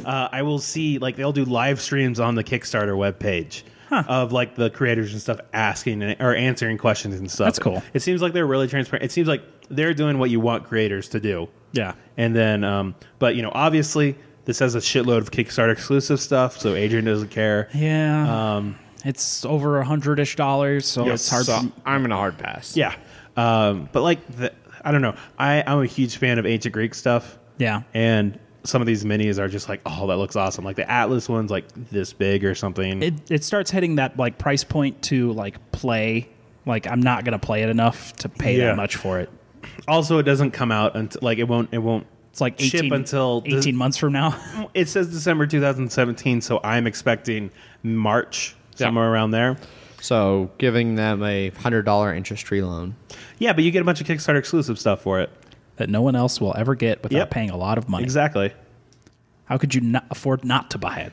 I will see like they'll do live streams on the Kickstarter webpage of like the creators and stuff asking or answering questions and stuff. That's cool. It seems like they're really transparent. It seems like they're doing what you want creators to do. Yeah. And then, but obviously this has a shitload of Kickstarter exclusive stuff, so Adrian doesn't care. Yeah. It's over $100-ish, so it's hard. So I'm in a hard pass. Yeah. But like, I don't know. I'm a huge fan of ancient Greek stuff. Yeah. And some of these minis are just like, oh, that looks awesome. Like the Atlas one's like this big or something. It starts hitting that like price point to like play. Like I'm not gonna play it enough to pay that much for it. Also, it doesn't come out until like it won't. It's like ship 18, until 18 months from now. It says December 2017, so I'm expecting March, somewhere around there. So giving them a $100 interest-free loan. Yeah, but you get a bunch of Kickstarter exclusive stuff for it. That no one else will ever get without paying a lot of money. Exactly. How could you not afford not to buy it?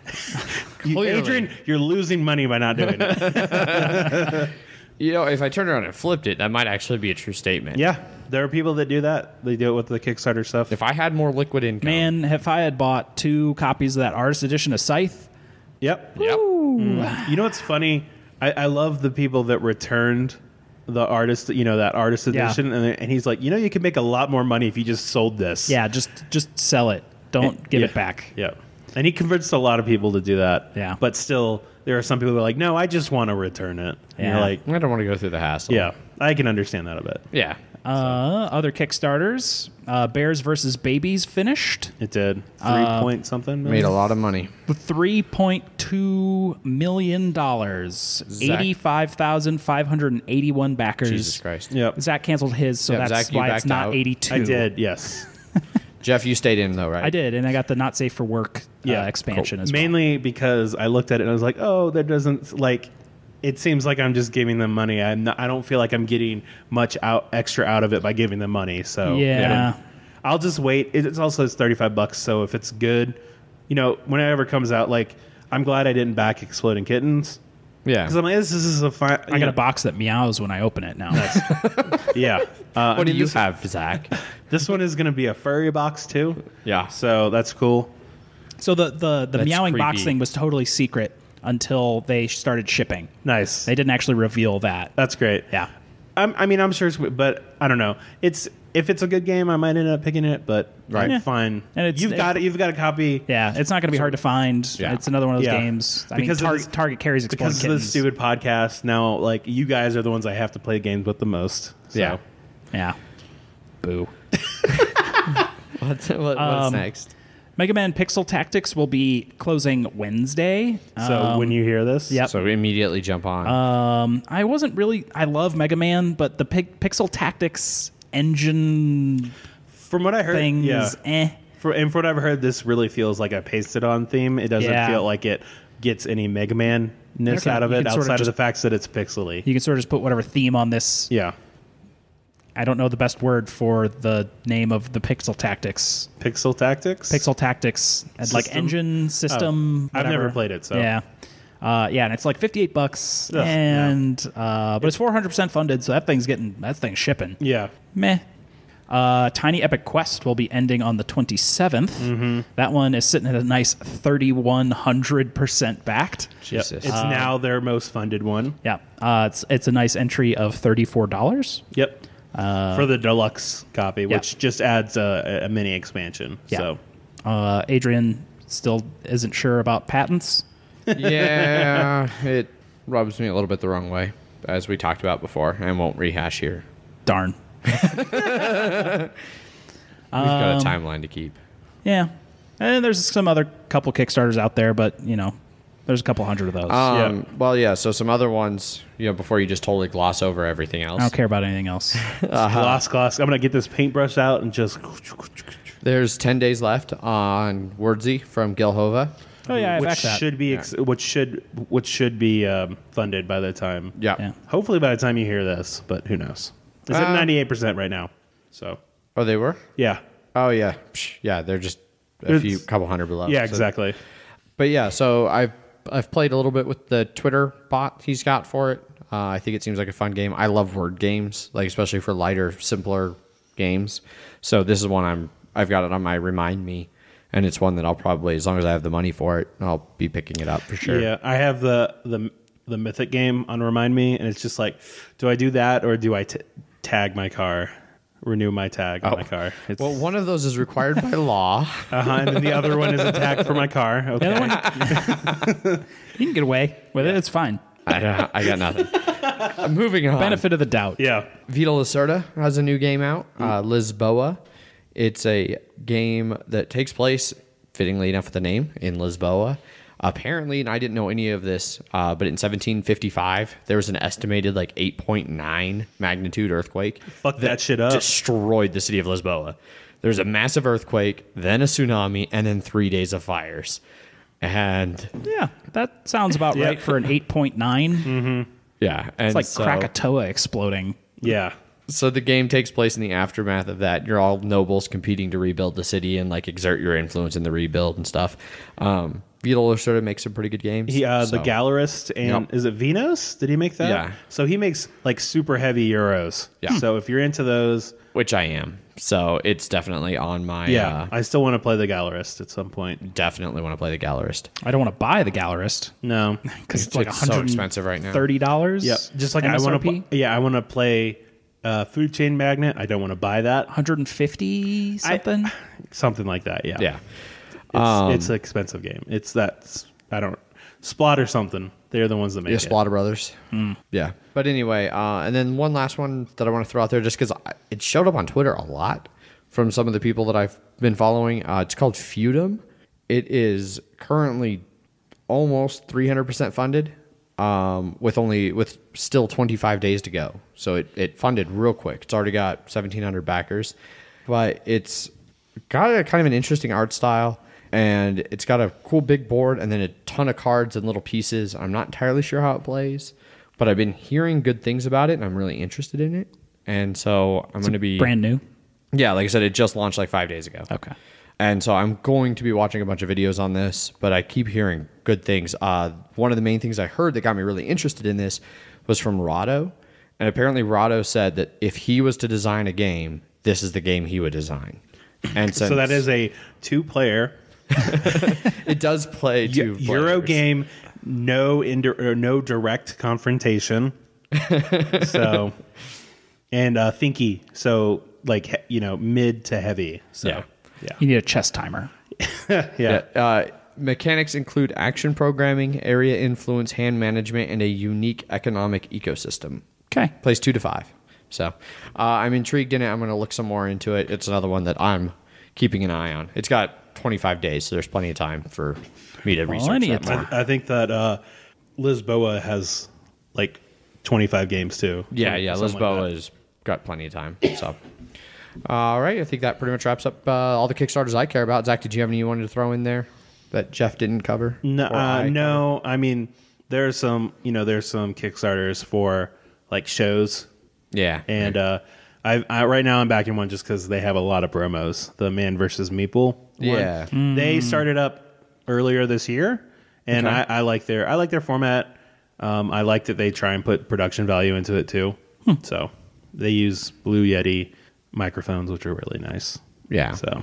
Adrian, you're losing money by not doing it. If I turned around and flipped it, that might actually be a true statement. Yeah, there are people that do that. They do it with the Kickstarter stuff. If I had more liquid income. Man, if I had bought 2 copies of that artist edition of Scythe. Yep. Yep. What's funny? I love the people that returned the artist, that artist edition, and he's like, you can make a lot more money if you just sold this. Yeah, just sell it. Don't give it back. Yeah. And he converts a lot of people to do that. Yeah. But still, there are some people who are like, no, I just want to return it. And you're like, I don't want to go through the hassle. yeah, I can understand that a bit. Yeah. Other Kickstarters, Bears versus Babies finished. It did 3 something. Made a lot of money. $3.2 million. 85,581 backers. Jesus Christ. Yep. Zach canceled his, so Yep, that's Zach, you why it's backed not out. 82. I did, yes. Jeff, you stayed in though, right? I did, and I got the Not Safe for Work expansion as well. Mainly because I looked at it and I was like, oh, that doesn't like. It seems like I'm just giving them money. I don't feel like I'm getting much extra out of it by giving them money. So Yeah. I'll just wait. It's also $35. So if it's good, whenever it comes out, like I'm glad I didn't back Exploding Kittens. Yeah. Because I'm like, this is a fine. I got a box that meows when I open it now. Yeah. What do you have, Zach? This one is going to be a furry box too. Yeah. So that's cool. So the That's meowing box creepy. thing was totally secret until they started shipping. Nice. They didn't actually reveal that. That's great. Yeah. I'm sure it's, but I don't know. If it's a good game, I might end up picking it, but Right. I'm fine. And You've got a copy. Yeah, it's not going to be hard to find. Yeah. It's another one of those Yeah. games. I Because mean, of this- Target carries Exploding Because of Kittens. this stupid podcast, now like you guys are the ones I have to play games with the most. So. Yeah. Yeah. Boo. What's next? MegaMan Pixel Tactics will be closing Wednesday. So when you hear this, Yep. So immediately jump on. I love Mega Man, but the Pixel Tactics engine from what I heard, things, from what I've heard, this really feels like a pasted on theme. It doesn't feel like it gets any Mega Man-ness out of it, outside of the fact that it's pixely. You can sort of just put whatever theme on this. Yeah. I don't know the best word for the name of the Pixel Tactics. Pixel Tactics? Pixel Tactics. Like engine, system, I've never played it, so. Yeah. And it's like $58, Ugh, and but it's 400% funded, so that thing's shipping. Yeah. Meh. Tiny Epic Quest will be ending on the 27th. Mm-hmm. That one is sitting at a nice 3,100% backed. Jesus. It's now their most funded one. Yeah. It's a nice entry of $34. Yep. For the deluxe copy, which just adds a mini expansion. Yeah. So, Adrian still isn't sure about patents. Yeah, it rubs me a little bit the wrong way, as we talked about before. I won't rehash here. Darn. We've got a timeline to keep. Yeah. And there's some other couple Kickstarters out there, but, there's a couple hundred of those. Well, yeah, so some other ones, before you just totally gloss over everything else. I don't care about anything else. gloss. I'm going to get this paintbrush out and just... There's 10 days left on Wordsy from Gil Hova. Oh, yeah, I which back that. should be which should be funded by the time. Yeah. Hopefully by the time you hear this, but who knows? It's at 98% right now. So. Oh, they were? Yeah. Oh, yeah. Yeah, they're just couple hundred below. Yeah, so. exactly. But yeah, so I've played a little bit with the Twitter bot he's got for it. I think it seems like a fun game. I love word games, like especially for lighter, simpler games. So this is one I've got it on my Remind Me, and it's one that I'll probably, as long as I have the money for it, I'll be picking it up for sure. Yeah, I have the Mythic game on Remind Me, and it's just like, do I do that or do I tag my car? Renew my tag on my car. Well, one of those is required by law. And then the other one is a tag for my car. Okay. The other one, you can get away with it. It's fine. I got nothing. Moving on. Benefit of the doubt. Yeah. Vita Lacerda has a new game out, Lisboa. It's a game that takes place, fittingly enough with the name, in Lisboa. Apparently, and I didn't know any of this, but in 1755, there was an estimated 8.9 magnitude earthquake. Fuck that shit up. Destroyed the city of Lisboa. There's a massive earthquake, then a tsunami, and then 3 days of fires. And Yeah, that sounds about right for an 8.9. yeah, and It's like Krakatoa exploding. Yeah. So the game takes place in the aftermath of that. You're all nobles competing to rebuild the city and exert your influence in the rebuild and stuff. Vito sort of makes some pretty good games. The Gallerist and is it Venus? Did he make that? Yeah. So he makes super heavy Euros. Yeah. So if you're into those, which I am. So it's definitely on my. I still want to play the Gallerist at some point. Definitely want to play the Gallerist. I don't want to buy the Gallerist No, because it's like It's so expensive right now. $30. Yep. Just like I want to. I want to play Food Chain Magnet. I don't want to buy that. 150 something. Something like that. Yeah. Yeah. It's an expensive game. Splot or something. They're the ones that make Yeah, it. Splatter Brothers. Yeah. But anyway, and then one last one that I want to throw out there just because it showed up on Twitter a lot from some of the people that I've been following. It's called Feudum. It is currently almost 300% funded with still 25 days to go. So it funded real quick. It's already got 1,700 backers. But it's got a kind of an interesting art style. And it's got a cool big board and then a ton of cards and little pieces. I'm not entirely sure how it plays, but I've been hearing good things about it, and I'm really interested in it. And so I'm going to be... Brand new? Yeah, like I said, it just launched 5 days ago. Okay. And so I'm going to be watching a bunch of videos on this, but I keep hearing good things. One of the main things I heard that got me really interested in this was from Rado. And apparently Rado said that if he was to design a game, this is the game he would design. And So that is a 2-player... It does play two Euro players. game, no direct confrontation. So, and thinky, so mid to heavy. So You need a chess timer. yeah. Mechanics include action programming, area influence, hand management, and a unique economic ecosystem. Okay. Plays 2 to 5. So I'm intrigued in it. I'm going to look some more into it. It's another one that I'm keeping an eye on. It's got 25 days, so there's plenty of time for me to research Plenty that of more. time. I think that Lisboa has like 25 games too. Yeah, Something like Lisboa has got plenty of time. So, all right, I think that pretty much wraps up all the Kickstarters I care about. Zach, did you have any you wanted to throw in there that Jeff didn't cover? No, Or I no. I mean, there's some Kickstarters for like shows, Yeah. and I right now I'm backing one just because they have a lot of promos. The Man versus Meeple. Yeah. They started up earlier this year, and Okay. I like their format. I like that they try and put production value into it too. So they use Blue Yeti microphones, which are really nice. Yeah. So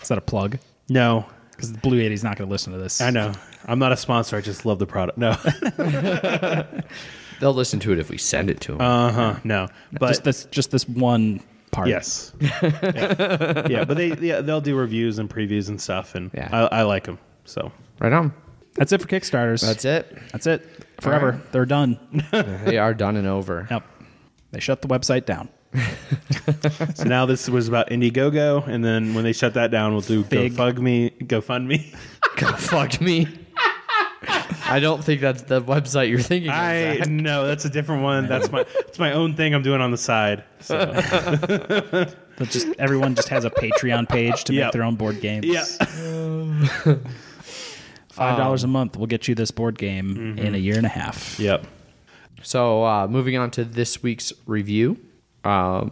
Is that a plug? no, Because the Blue Yeti's not going to listen to this. I know I'm not a sponsor. I just love the product. No, They'll listen to it if we send it to them. no. But Just this one part. yes, yeah. But they'll do reviews and previews and stuff, and Yeah. I like them. So Right on. That's it for Kickstarters. That's it. That's it. Forever. right. They're done. They are done and over. Yep. They shut the website down. So now this was about Indiegogo, and then when they shut that down, we'll do Fig. GoFundMe. Go fuck me. I don't think that's the website you're thinking of, Zach. No, that's a different one. That's my own thing I'm doing on the side. So. Everyone just has a Patreon page to Yep. make their own board games. Yeah. $5 a month will get you this board game in a year and a half. Yep. So moving on to this week's review, we are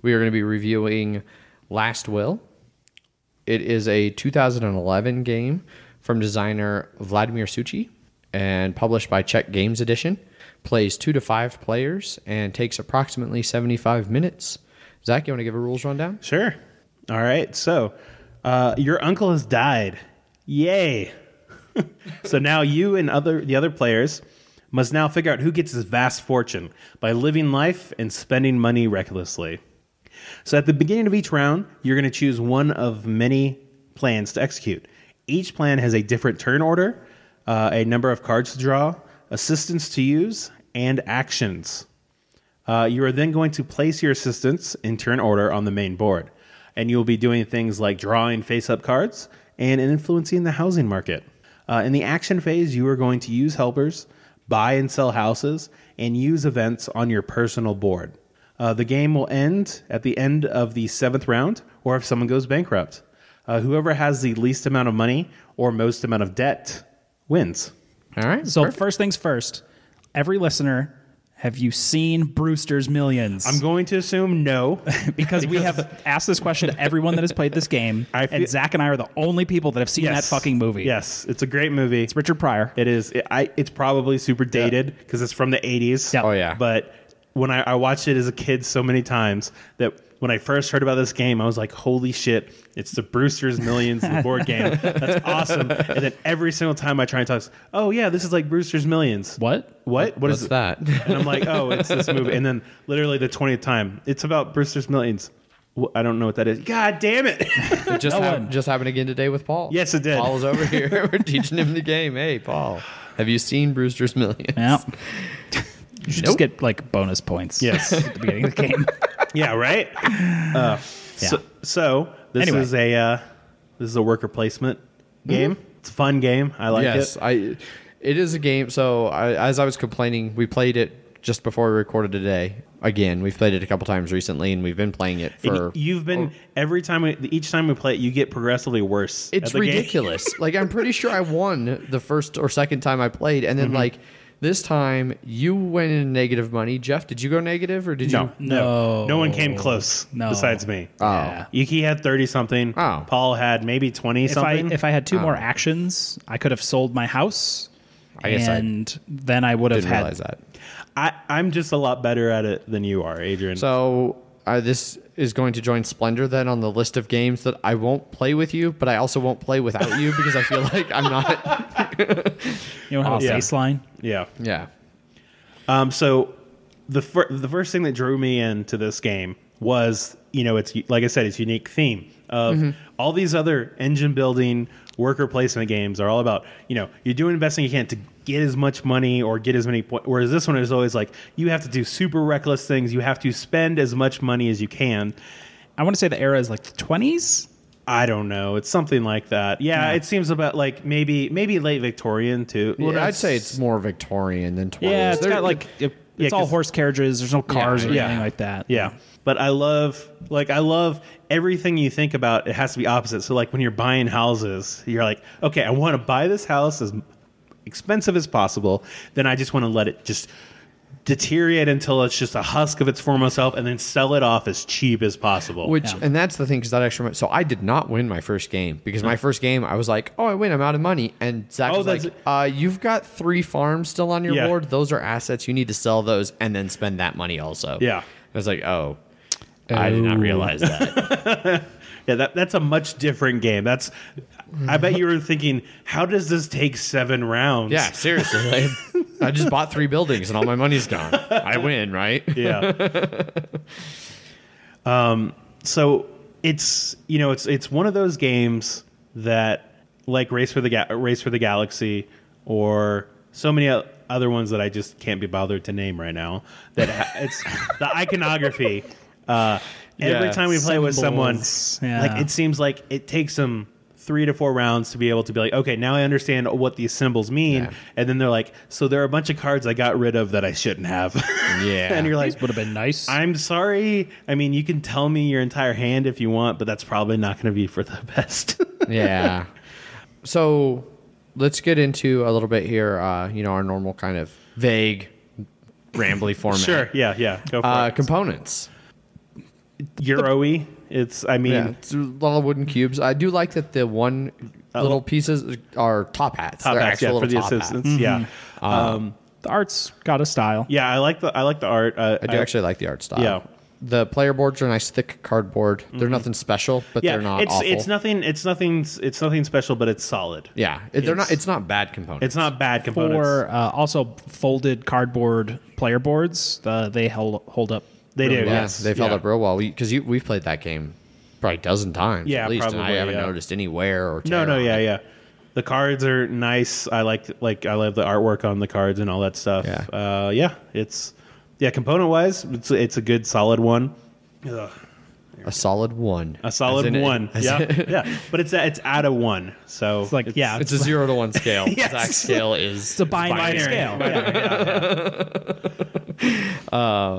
going to be reviewing Last Will. It is a 2011 game from designer Vladimir Suchi and published by Czech Games Edition. Plays 2 to 5 players and takes approximately 75 minutes. Zach, you want to give a rules rundown? Sure. All right. So, your uncle has died. Yay. So now you and the other players must now figure out who gets his vast fortune by living life and spending money recklessly. So at the beginning of each round, you're going to choose one of many plans to execute. Each plan has a different turn order, a number of cards to draw, assistants to use, and actions. You are then going to place your assistants in turn order on the main board, and you'll be doing things like drawing face-up cards and influencing the housing market. In the action phase, you are going to use helpers, buy and sell houses, and use events on your personal board. The game will end at the end of the 7th round, or if someone goes bankrupt. Whoever has the least amount of money or most amount of debt wins. All right. So perfect. first things first, every listener, have you seen Brewster's Millions? I'm going to assume no. because we have asked this question to everyone that has played this game, and Zach and I are the only people that have seen that fucking movie. Yes, it's a great movie. It's Richard Pryor. It is. It's probably super dated because it's from the 80s. Yeah. Oh, yeah. But when I watched it as a kid so many times that when I first heard about this game, I was like, holy shit, it's the Brewster's Millions, the board game. That's awesome. And then every single time I try and talk, oh, yeah, this is like Brewster's Millions. What? What What's is it? that? And I'm like, oh, it's this movie. And then literally the 20th time, it's about Brewster's Millions. I don't know what that is. God damn it. It just, just happened again today with Paul. Yes, it did. Paul's over here. We're teaching him the game. Hey, Paul, have you seen Brewster's Millions? Yeah. You should just get like bonus points. Yes. At the beginning of the game. Yeah, right? So this Anyway. is a worker placement game. It's a fun game. I like Yes, it. it is a game. So as I was complaining, we played it just before we recorded today. Again, we've played it a couple times recently, and we've been playing it for. And you've been each time we play it, you get progressively worse. It's at the game. ridiculous. Like, I'm pretty sure I won the first or second time I played, and then like this time you went in negative money. Jeff, did you go negative or did you? No one came close. No. Besides me. Yeah. Yuki had 30 something. Oh. Paul had maybe 20 something. If I had two more actions, I could have sold my house. I guess and then I would have Didn't had realize that. I'm just a lot better at it than you are, Adrian. So this is going to join Splendor then on the list of games that I won't play with you, but I also won't play without you because I feel like I'm not. you don't have a baseline. yeah. Yeah. So the first thing that drew me into this game was, it's like I said, it's unique theme of all these other engine building worker placement games are all about, you're doing the best thing you can to get as much money or get as many points. Whereas this one is always like, you have to do super reckless things. You have to spend as much money as you can. I want to say the era is like the 20s. I don't know. It's something like that. Yeah, it seems about like maybe late Victorian too. Well, I'd say it's more Victorian than 20s. Yeah, it's got like it's all 'cause- horse carriages. There's no cars or anything like that. Yeah. But I love everything you think about. It has to be opposite. So like when you're buying houses, you're like, okay, I want to buy this house as expensive as possible. Then I just want to let it just deteriorate until it's just a husk of its former self, and then sell it off as cheap as possible. And that's the thing, because that actually. So I did not win my first game, because my first game I was like, oh, I win, I'm out of money, and Zach was like, you've got 3 farms still on your board. Those are assets. You need to sell those and then spend that money also. Yeah, I was like, oh. I did not realize that. Yeah, that's a much different game. I bet you were thinking, how does this take 7 rounds? Yeah, seriously. I just bought 3 buildings and all my money's gone. I win, right? Yeah. So it's one of those games that, like Race for the Galaxy, or so many other ones that I just can't be bothered to name right now. That it's the iconography. Every time we play with someone, like it seems like it takes them 3 to 4 rounds to be able to be like, okay, now I understand what these symbols mean. And then they're like, so there are a bunch of cards I got rid of that I shouldn't have. Yeah. And you're like, would have been nice. I'm sorry. I mean, you can tell me your entire hand if you want, but that's probably not going to be for the best. Yeah. So let's get into a little bit here, our normal kind of vague, rambly format. Sure. Yeah. Go for it. Components. Euro-y. It's a lot of wooden cubes. I do like that the little pieces are top hats. Top They're hats, actual for the little top assistants. hats. Yeah. The art's got a style. Yeah, I like the art. I do actually like the art style. Yeah. The player boards are nice, thick cardboard. They're nothing special, but they're not awful. It's nothing special, but it's solid. Yeah, it's not bad components. It's not bad components. For also folded cardboard player boards, they hold up. They do. Yeah, Yes. they've held up real well. Because we've played that game probably a dozen times. Yeah, at least, and I probably, haven't noticed any wear or tear. No, on it. yeah. The cards are nice. I love the artwork on the cards and all that stuff. Yeah. Component wise, it's a good solid one. Ugh. A solid 1. A solid 1. Yeah. But it's out of 1. So It's like It's a 0 to 1 scale. Yes. Zach's scale is It's a binary scale.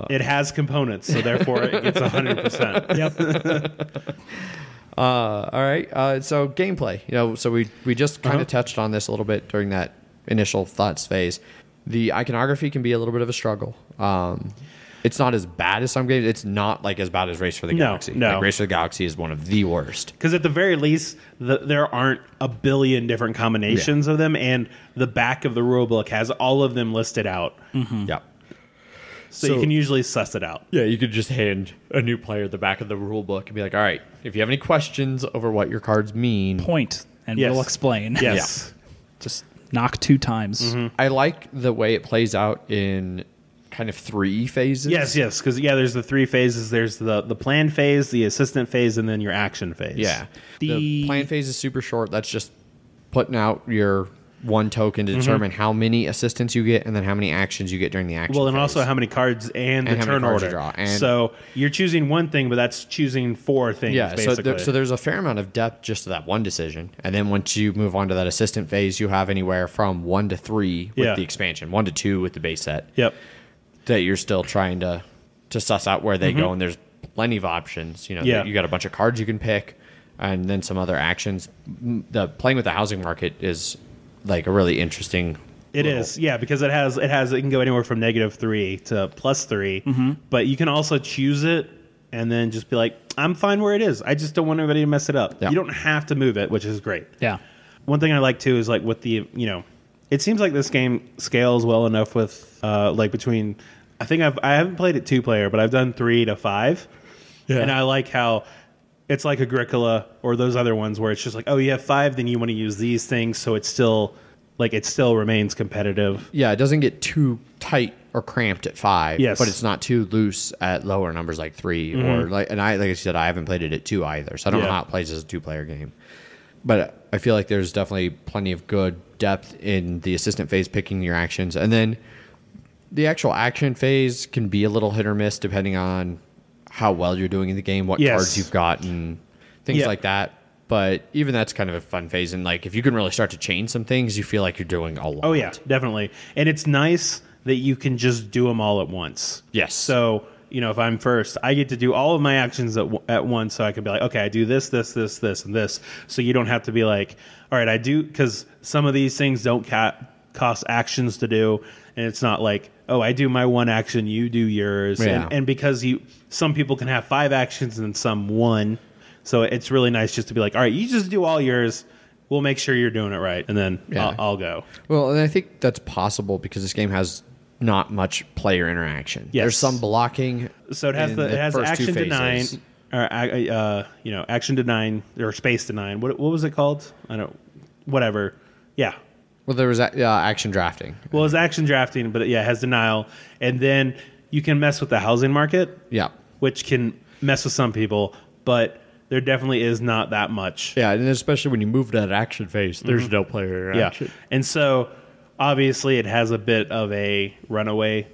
It has components, so therefore it gets 100%. Yep. all right. So gameplay. So we just kind of touched on this a little bit during that initial thoughts phase. The iconography can be a little bit of a struggle. It's not as bad as some games. It's not like as bad as Race for the Galaxy. No. Like Race for the Galaxy is one of the worst. Because at the very least, there aren't a billion different combinations of them, and the back of the rulebook has all of them listed out. Mm-hmm. Yep. So you can usually suss it out. Yeah, you could just hand a new player the back of the rule book and be like, all right, if you have any questions over what your cards mean. Point, and Yes. we'll explain. Yes. Just knock 2 times. I like the way it plays out in kind of 3 phases. Yes, because there's the 3 phases. There's the plan phase, the assistant phase, and then your action phase. Yeah. The- The plan phase is super short. That's just putting out your 1 token to determine how many assistants you get and then how many actions you get during the action Well, and phase. also how many cards and the how many turn cards you order. draw. And- So you're choosing one thing, but that's choosing 4 things, Yeah, basically. so there's a fair amount of depth just to that one decision. And then once you move on to that assistant phase, you have anywhere from 1 to 3 with the expansion, 1 to 2 with the base set. Yep. That you're still trying to suss out where they go, and there's plenty of options. You got a bunch of cards you can pick, and then some other actions. The playing with the housing market is like a really interesting. It is, because it can go anywhere from -3 to +3, but you can also choose it and then just be like, I'm fine where it is. I just don't want anybody to mess it up. Yeah. You don't have to move it, which is great. Yeah. One thing I like too is like with the it seems like this game scales well enough with like between I haven't played it 2-player, but I've done 3 to 5, and I like how it's like Agricola or those other ones where it's just like, oh, you have 5, then you want to use these things, so it still remains competitive. Yeah, it doesn't get too tight or cramped at 5. Yes. But it's not too loose at lower numbers like 3 or like I said, I haven't played it at 2 either, so I don't know how it plays as a 2-player game. But I feel like there's definitely plenty of good depth in the assistant phase, picking your actions, and then the actual action phase can be a little hit or miss depending on how well you're doing in the game, what cards you've got, and things like that. But even that's kind of a fun phase. And like if you can really start to change some things, you feel like you're doing a lot. Oh, yeah, definitely. And it's nice that you can just do them all at once. Yes. So, you know, if I'm first, I get to do all of my actions at once. So I can be like, okay, I do this, this, this, this, and this. So you don't have to be like, all right, I do, because some of these things don't cost actions to do. And it's not like, oh, I do my one action, you do yours. Yeah. And because some people can have 5 actions and some 1. So it's really nice just to be like, all right, you just do all yours. We'll make sure you're doing it right. And then I'll go. Well, and I think that's possible because this game has not much player interaction. Yes. There's some blocking. So it has first action 2 deny, phases. or action deny or space deny. What was it called? I don't. Whatever. Yeah. Well, there was action drafting. Well, it's action drafting, but it has denial, and then you can mess with the housing market. Yeah. Which can mess with some people, but there definitely is not that much. Yeah, and especially when you move to that action phase, there's no player interaction. Yeah, and so obviously it has a bit of a runaway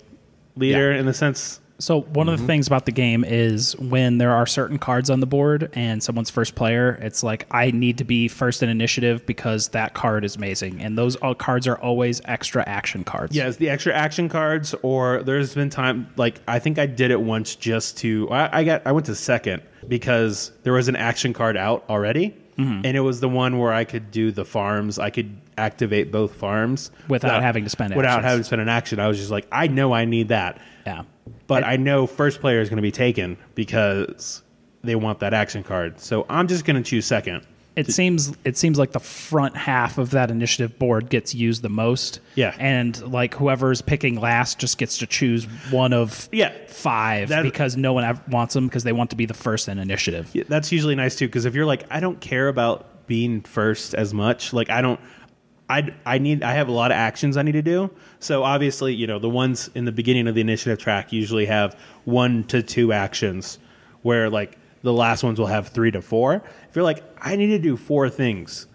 leader in the sense. So one of the things about the game is when there are certain cards on the board and someone's first player, it's like, I need to be first in initiative because that card is amazing. And those cards are always extra action cards. Yes, the extra action cards, or there's been time, like I think I did it once just to, I went to second because there was an action card out already. And it was the one where I could do the farms. I could activate both farms. Without having to spend Without actions. having to spend an action. I was just like, I know I need that. Yeah. But I know first player is going to be taken because they want that action card. So I'm just going to choose second. It seems like the front half of that initiative board gets used the most. Yeah. And like whoever's picking last just gets to choose one of 5 because no one wants them because they want to be the first in initiative. Yeah, that's usually nice too, because if you're like, I don't care about being first as much, like I have a lot of actions I need to do. So obviously, you know, the ones in the beginning of the initiative track usually have 1 to 2 actions, where like the last ones will have 3 to 4. If you're like, I need to do 4 things,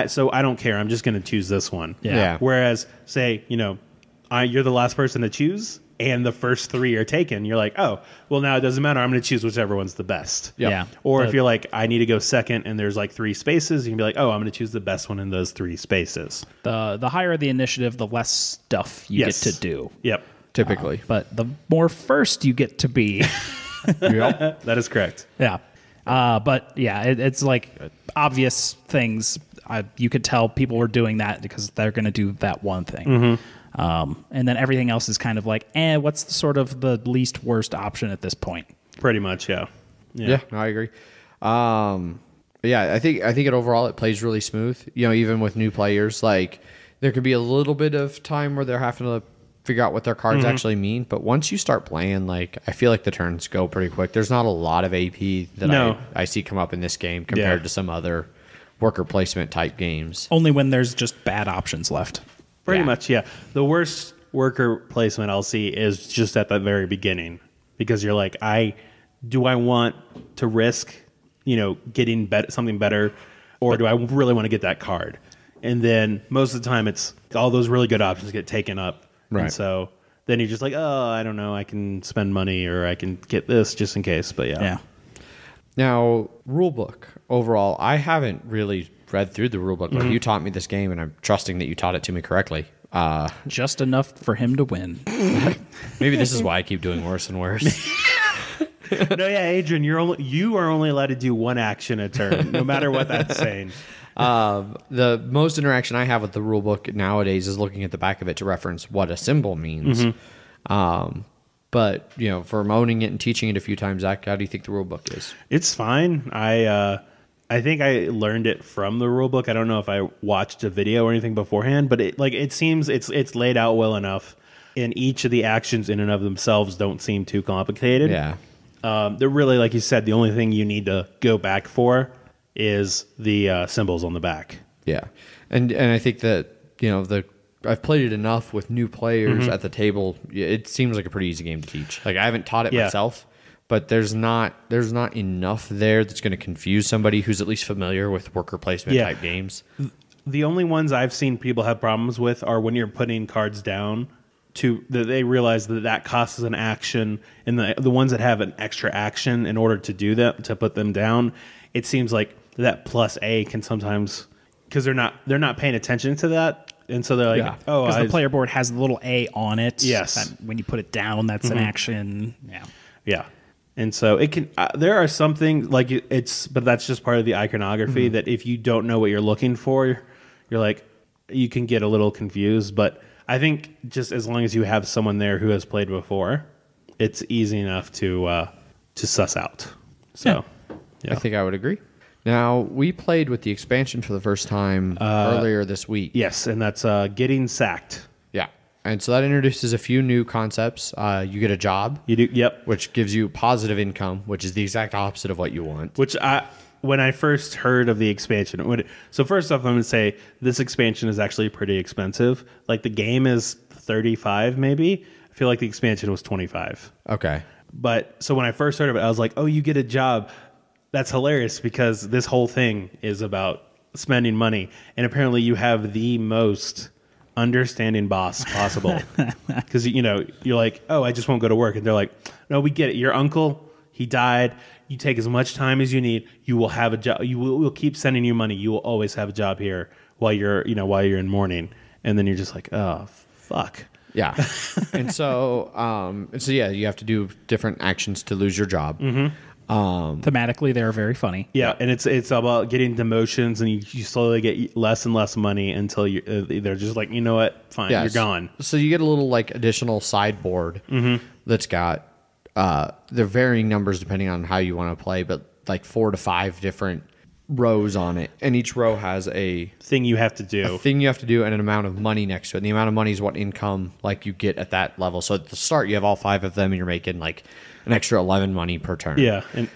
so I don't care. I'm just going to choose this one. Yeah. Whereas, say, you know, you're the last person to choose, and the first 3 are taken. You're like, oh, well, now it doesn't matter. I'm going to choose whichever one's the best. Yeah. Or if you're like, I need to go second, and there's like 3 spaces, you can be like, oh, I'm going to choose the best one in those 3 spaces. The higher the initiative, the less stuff you get to do. Yep. Typically. But the more first you get to be. Yep. That is correct. Yeah. But yeah, it's like obvious things. You could tell people were doing that because they're going to do that one thing. And then everything else is kind of like, what's the least worst option at this point? Pretty much, yeah. Yeah, no, I agree. Yeah, I think it overall it plays really smooth. You know, even with new players, like there could be a little bit of time where they're having to figure out what their cards actually mean. But once you start playing, like I feel like the turns go pretty quick. There's not a lot of AP that I see come up in this game compared to some other worker placement type games. Only when there's just bad options left. Pretty much, yeah. The worst worker placement I'll see is just at the very beginning, because you're like, do I want to risk, you know, getting something better, or do I really want to get that card? And then most of the time, it's all those really good options get taken up. Right. And so then you're just like, oh, I don't know, I can spend money or I can get this just in case. But yeah. Now, rulebook overall, I haven't really read through the rulebook. Like you taught me this game, and I'm trusting that you taught it to me correctly. Just enough for him to win. Maybe this is why I keep doing worse and worse. No, yeah, Adrian, you are only allowed to do 1 action a turn, no matter what that's saying. The most interaction I have with the rulebook nowadays is looking at the back of it to reference what a symbol means. But, you know, from owning it and teaching it a few times, Zach, how do you think the rulebook is? It's fine. I think I learned it from the rulebook. I don't know if I watched a video or anything beforehand, but it seems it's laid out well enough, and each of the actions in and of themselves don't seem too complicated. Yeah. They're really, like you said, the only thing you need to go back for is the symbols on the back. Yeah. And I think that, you know, I've played it enough with new players at the table. It seems like a pretty easy game to teach. Like I haven't taught it myself, but there's not enough there that's going to confuse somebody who's at least familiar with worker placement type games. The only ones I've seen people have problems with are when you're putting cards down that they realize that costs an action, and the ones that have an extra action in order to do that, to put them down, it seems like that plus A can sometimes, because they're not paying attention to that, and so they're like, oh, because the player board has a little A on it. Yes, that when you put it down, that's an action. Yeah. And so it can. There are some things like but that's just part of the iconography that if you don't know what you're looking for, you're like, you can get a little confused. But I think just as long as you have someone there who has played before, it's easy enough to suss out. So, I think I would agree. Now, we played with the expansion for the first time earlier this week. Yes, and that's Getting Sacked. Yeah. And so that introduces a few new concepts. You get a job. You do, yep. Which gives you positive income, which is the exact opposite of what you want. Which when I first heard of the expansion, so first off, I'm going to say this expansion is actually pretty expensive. Like the game is $35 maybe. I feel like the expansion was $25. Okay. But so when I first heard of it, I was like, oh, you get a job. That's hilarious because this whole thing is about spending money. And apparently you have the most understanding boss possible. Because, you're like, oh, I just won't go to work. And they're like, no, we get it. Your uncle, he died. You take as much time as you need. You will have a job. We'll keep sending you money. You will always have a job here while you're in mourning. And then you're just like, oh, fuck. Yeah. And so, yeah, you have to do different actions to lose your job. Mm-hmm. Thematically, they're very funny. Yeah, and it's about getting demotions, and you slowly get less and less money until they're just like, you know what, fine, you're gone. So you get a little like additional sideboard that's got they're varying numbers depending on how you want to play, but like 4 to 5 different rows on it, and each row has a thing you have to do, and an amount of money next to it. And the amount of money is what income like you get at that level. So at the start, you have all 5 of them, and you're making like an extra 11 money per turn. Yeah, and,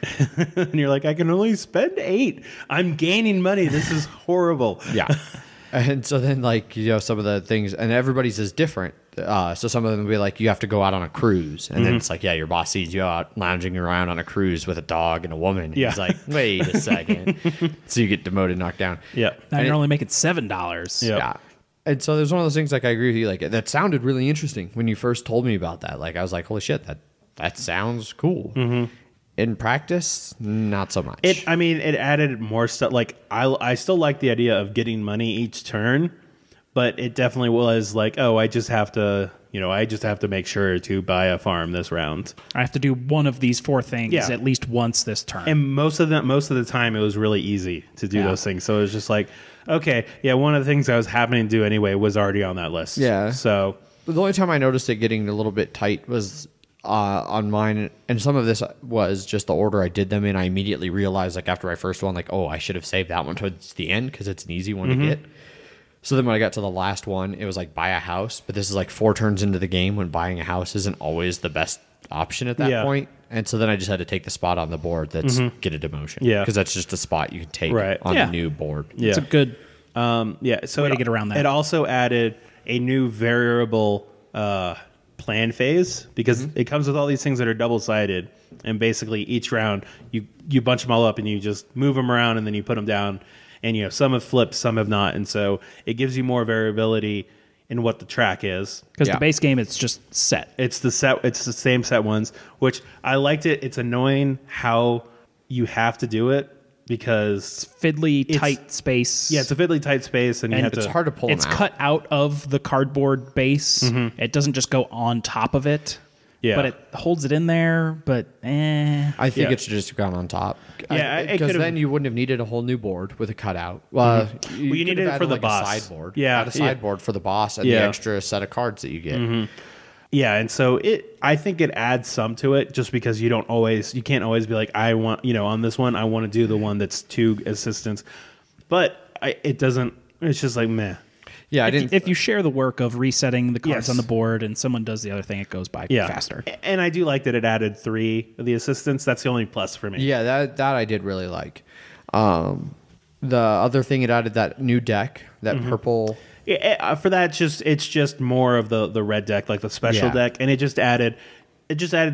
and you're like, I can only spend 8. I'm gaining money. This is horrible. Yeah. And so then, like, some of the things, and everybody's is different. So some of them will be like, you have to go out on a cruise. And then it's like, yeah, your boss sees you out lounging around on a cruise with a dog and a woman. And he's like, wait a second. So you get demoted, knocked down. Yeah. Now you're only making $7. Yep. Yeah. And so there's one of those things, like, I agree with you. Like, that sounded really interesting when you first told me about that. Like, I was like, holy shit, that sounds cool. Mm-hmm. In practice, not so much. It added more stuff. Like, I still like the idea of getting money each turn, but it definitely was like, oh, I just have to make sure to buy a farm this round. I have to do one of these 4 things at least once this turn. And most of the time, it was really easy to do those things. So it was just like, okay, yeah, one of the things I was happening to do anyway was already on that list. Yeah. So the only time I noticed it getting a little bit tight was on mine, and some of this was just the order I did them in. I immediately realized, like, after my first one, like, oh, I should have saved that one towards the end because it's an easy one to get. So then when I got to the last one, it was like buy a house, but this is like 4 turns into the game when buying a house isn't always the best option at that point. And so then I just had to take the spot on the board that's get a demotion. Yeah, because that's just a spot you can take on the new board. Yeah. It's a good so way to get around that. It also added a new variable plan phase, because it comes with all these things that are double-sided, and basically each round you bunch them all up and you just move them around and then you put them down, and some have flipped, some have not, and so it gives you more variability in what the track is, because the base game, it's just set. It's the same set ones, which I liked it. It's annoying how you have to do it, because it's fiddly tight space. Yeah, it's a fiddly tight space, and it's hard to pull them out. It's cut out of the cardboard base. It doesn't just go on top of it. Yeah, but it holds it in there. But I think it should just have gone on top. Yeah, because then you wouldn't have needed a whole new board with a cutout. Well, you needed it for the boss. A sideboard. Yeah, add a sideboard for the boss and the extra set of cards that you get. Yeah, and so I think it adds some to it, just because you can't always be like, I want, on this one, I want to do the one that's 2 assistants, but it doesn't. It's just like meh. Yeah, if you share the work of resetting the cards on the board and someone does the other thing, it goes by faster. And I do like that it added 3 of the assistants. That's the only plus for me. Yeah, that I did really like. The other thing, it added that new deck, that purple. For that, it's just more of the red deck, like the special deck, and it just added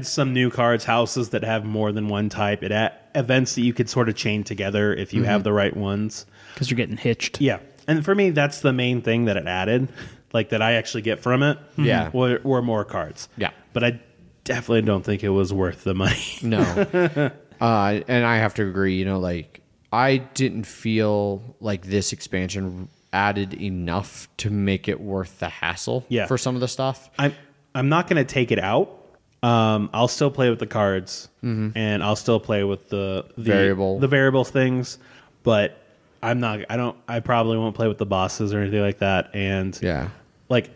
some new cards, houses that have more than one type. It events that you could sort of chain together if you have the right ones, because you're getting hitched. Yeah, and for me, that's the main thing that it added, like that I actually get from it. Yeah, were more cards. Yeah, but I definitely don't think it was worth the money. No, and I have to agree. I didn't feel like this expansion added enough to make it worth the hassle for some of the stuff. I'm not going to take it out. I'll still play with the cards, and I'll still play with the variable things, but I probably won't play with the bosses or anything like that. And like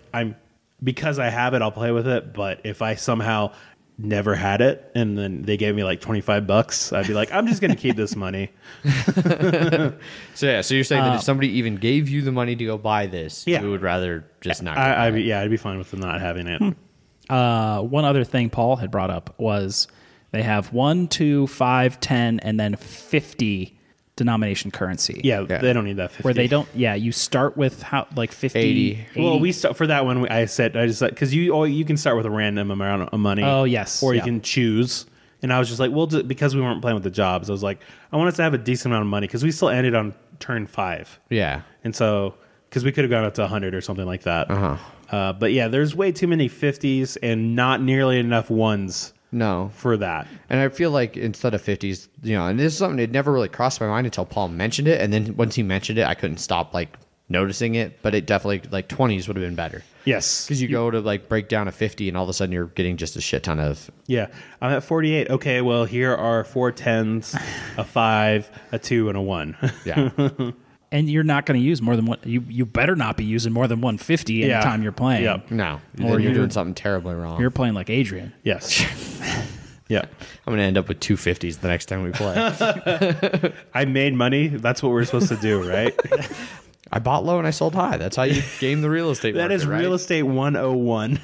because I have it, I'll play with it. But if I somehow never had it and then they gave me like $25, I'd be like, I'm just going to keep this money. So you're saying that if somebody even gave you the money to go buy this, you would rather just not. I'd be fine with them not having it. One other thing Paul had brought up was they have 1, 2, 5, 10, and then 50 denomination currency. Yeah, they don't need that 50. Where they don't. Yeah, you start with 50, 80. Well, we start for that one. I just because you can start with a random amount of money. Oh yes, or you can choose. And I was just like, well, because we weren't playing with the jobs, I was like, I want us to have a decent amount of money because we still ended on turn 5. Yeah, and so because we could have gone up to 100 or something like that. But yeah, there's way too many 50s and not nearly enough 1s. No, for that. And I feel like instead of 50s, and this is something that never really crossed my mind until Paul mentioned it. And then once he mentioned it, I couldn't stop like noticing it. But it definitely like 20s would have been better. Yes, because you go to like break down a 50, and all of a sudden you're getting just a shit ton of. Yeah, I'm at 48. Okay, well here are 4 10s, a 5, a 2, and a 1. Yeah. And you're not going to use more than one. You better not be using more than 150 anytime you're playing. Yep. No, or you're doing something terribly wrong. You're playing like Adrian. Yes. Yeah. I'm going to end up with 250s the next time we play. I made money. That's what we're supposed to do, right? I bought low and I sold high. That's how you game the real estate market, that is real estate 101.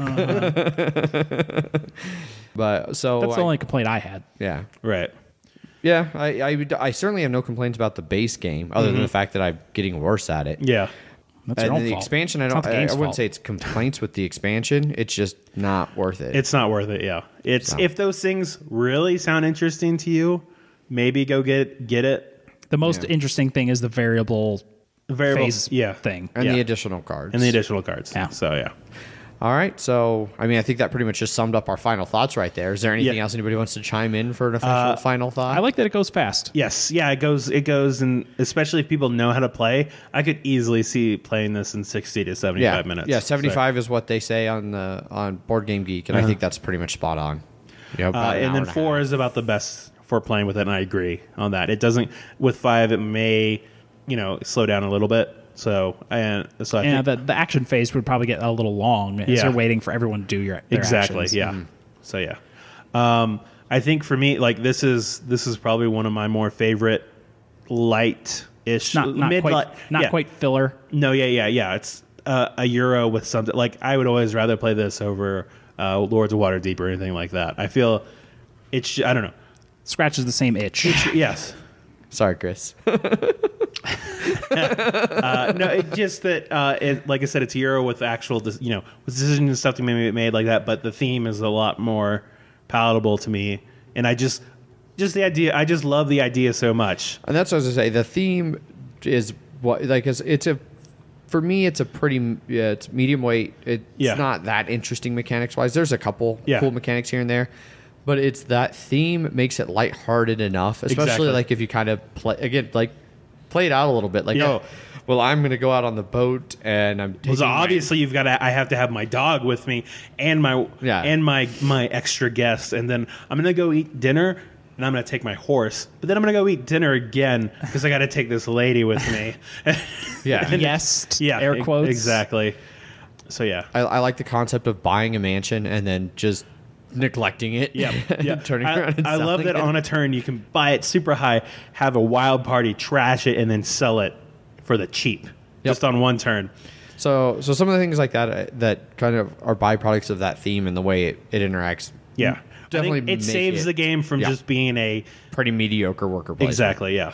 But so that's the only complaint I had. Yeah. Right. Yeah, I certainly have no complaints about the base game, other than the fact that I'm getting worse at it. Yeah, that's your own the fault. expansion. I wouldn't say it's complaints with the expansion. It's just not worth it. It's not worth it. Yeah, if those things really sound interesting to you, maybe go get it. The most interesting thing is the variable phase thing, and the additional cards, Yeah. So yeah. All right, so I mean, I think that pretty much just summed up our final thoughts right there. Is there anything else anybody wants to chime in for an official final thought? I like that it goes fast. Yes, yeah, it goes, and especially if people know how to play, I could easily see playing this in 60 to 75 minutes. Yeah, 75 is what they say on Board Game Geek, and I think that's pretty much spot on. And then 4 is about the best for playing with it, and I agree on that. It doesn't with 5. It may slow down a little bit. So I think the action phase would probably get a little long as you're waiting for everyone to do their actions. Yeah. Mm-hmm. So yeah, I think for me, like this is probably one of my more favorite light-ish, not quite filler. No, yeah. It's a Euro with something like I would always rather play this over Lords of Waterdeep or anything like that. I feel I don't know, scratches the same itch. Yes. Sorry, Chris. No, it's just that, like I said, it's Euro with actual, with decisions and stuff to be made like that. But the theme is a lot more palatable to me, and I just the idea. I just love the idea so much. And that's what I was gonna say. The theme is what for me, it's a pretty it's medium weight. It's not that interesting mechanics wise. There's a couple cool mechanics here and there. But it's that theme makes it lighthearted enough, especially like if you kind of play it out a little bit. Like, I'm going to go out on the boat and I'm. Well, so obviously I have to have my dog with me and my extra guest, and then I'm going to go eat dinner and I'm going to take my horse, but then I'm going to go eat dinner again because I got to take this lady with me. Air quotes, exactly. So yeah, I like the concept of buying a mansion and then just neglecting it. Turning around and I love that on a turn you can buy it super high, have a wild party, trash it, and then sell it for the cheap just on one turn. So some of the things like that kind of are byproducts of that theme and the way it interacts. Yeah, definitely it saves the game from just being a pretty mediocre worker placement. Exactly. Yeah.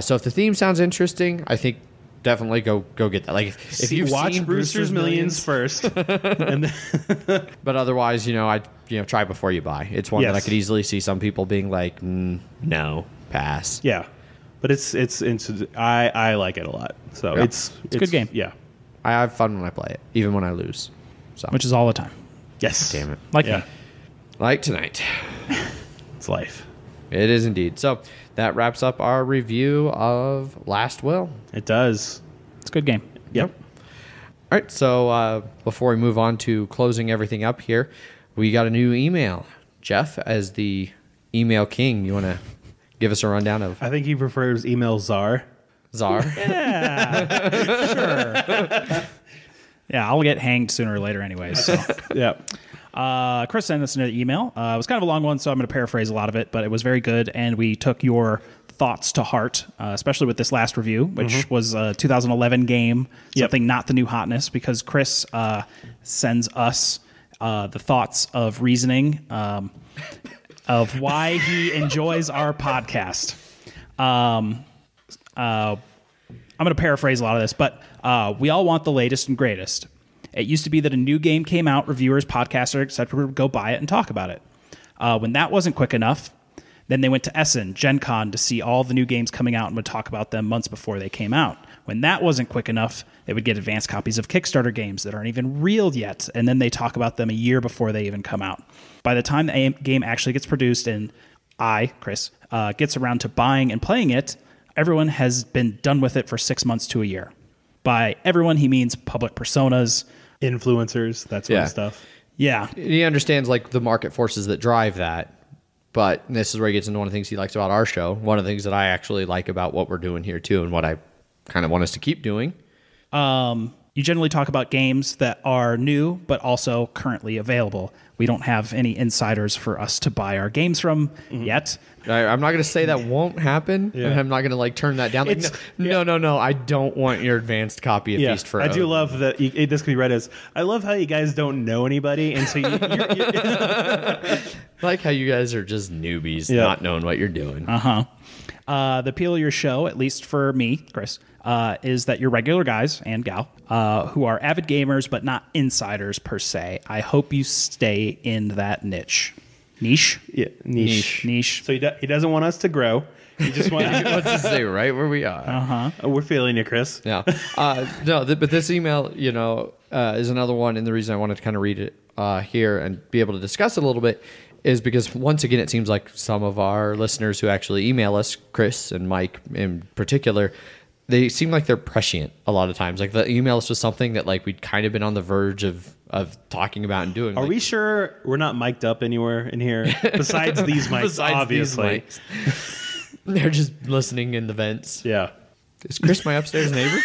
So if the theme sounds interesting, I think definitely go get that. Like if you watch seen Brewster's Millions first, and then but otherwise, I try before you buy. It's one that I could easily see some people being like, no, pass. Yeah, but it's I like it a lot. So it's a good game. Yeah, I have fun when I play it, even when I lose. So which is all the time. Yes, damn it, like me. Like tonight. It's life. It is indeed. So that wraps up our review of Last Will. It does. It's a good game. Yep. All right, so before we move on to closing everything up here, we got a new email. Jeff, as the email king, you want to give us a rundown of I think he prefers email czar. Czar? Sure. Yeah, I'll get hanged sooner or later anyways. So. Yep. Chris sent us an email. It was kind of a long one, so I'm going to paraphrase a lot of it, but it was very good, and we took your thoughts to heart, especially with this last review, which was a 2011 game, something not the new hotness, because Chris sends us the thoughts of reasoning of why he enjoys our podcast. I'm going to paraphrase a lot of this, but we all want the latest and greatest. It used to be that a new game came out, reviewers, podcasters, etc. would go buy it and talk about it. When that wasn't quick enough, then they went to Essen, Gen Con, to see all the new games coming out and would talk about them months before they came out. When that wasn't quick enough, they would get advanced copies of Kickstarter games that aren't even real yet, and then they talk about them a year before they even come out. By the time the game actually gets produced and Chris, gets around to buying and playing it, everyone has been done with it for 6 months to a year. By everyone, he means public personas, influencers, that sort of stuff. Yeah. He understands like the market forces that drive that. But this is where he gets into one of the things he likes about our show. One of the things that I actually like about what we're doing here too, and what I kind of want us to keep doing. You generally talk about games that are new, but also currently available. We don't have any insiders for us to buy our games from yet. I'm not going to say that won't happen, and I'm not going to like turn that down. Like, no, I don't want your advanced copy of Feast for I Odin. do love that this can be read as, I love how you guys don't know anybody, and so you're like how you guys are just newbies, not knowing what you're doing. The appeal of your show, at least for me, Chris, is that you're regular guys and gal who are avid gamers, but not insiders per se. I hope you stay in that niche. Niche? Yeah, niche. So he doesn't want us to grow. He just wants What's to say right where we are. We're feeling you, Chris. Yeah. But this email, is another one, and the reason I wanted to kind of read it here and be able to discuss it a little bit is because, once again, it seems like some of our listeners who actually email us, Chris and Mike in particular, they seem like they're prescient a lot of times. Like, the email us with something that like we'd kind of been on the verge of talking about and doing. Are we sure we're not mic'd up anywhere in here besides these mics? Obviously, these mics. They're just listening in the vents. Yeah. Is Chris my upstairs neighbor?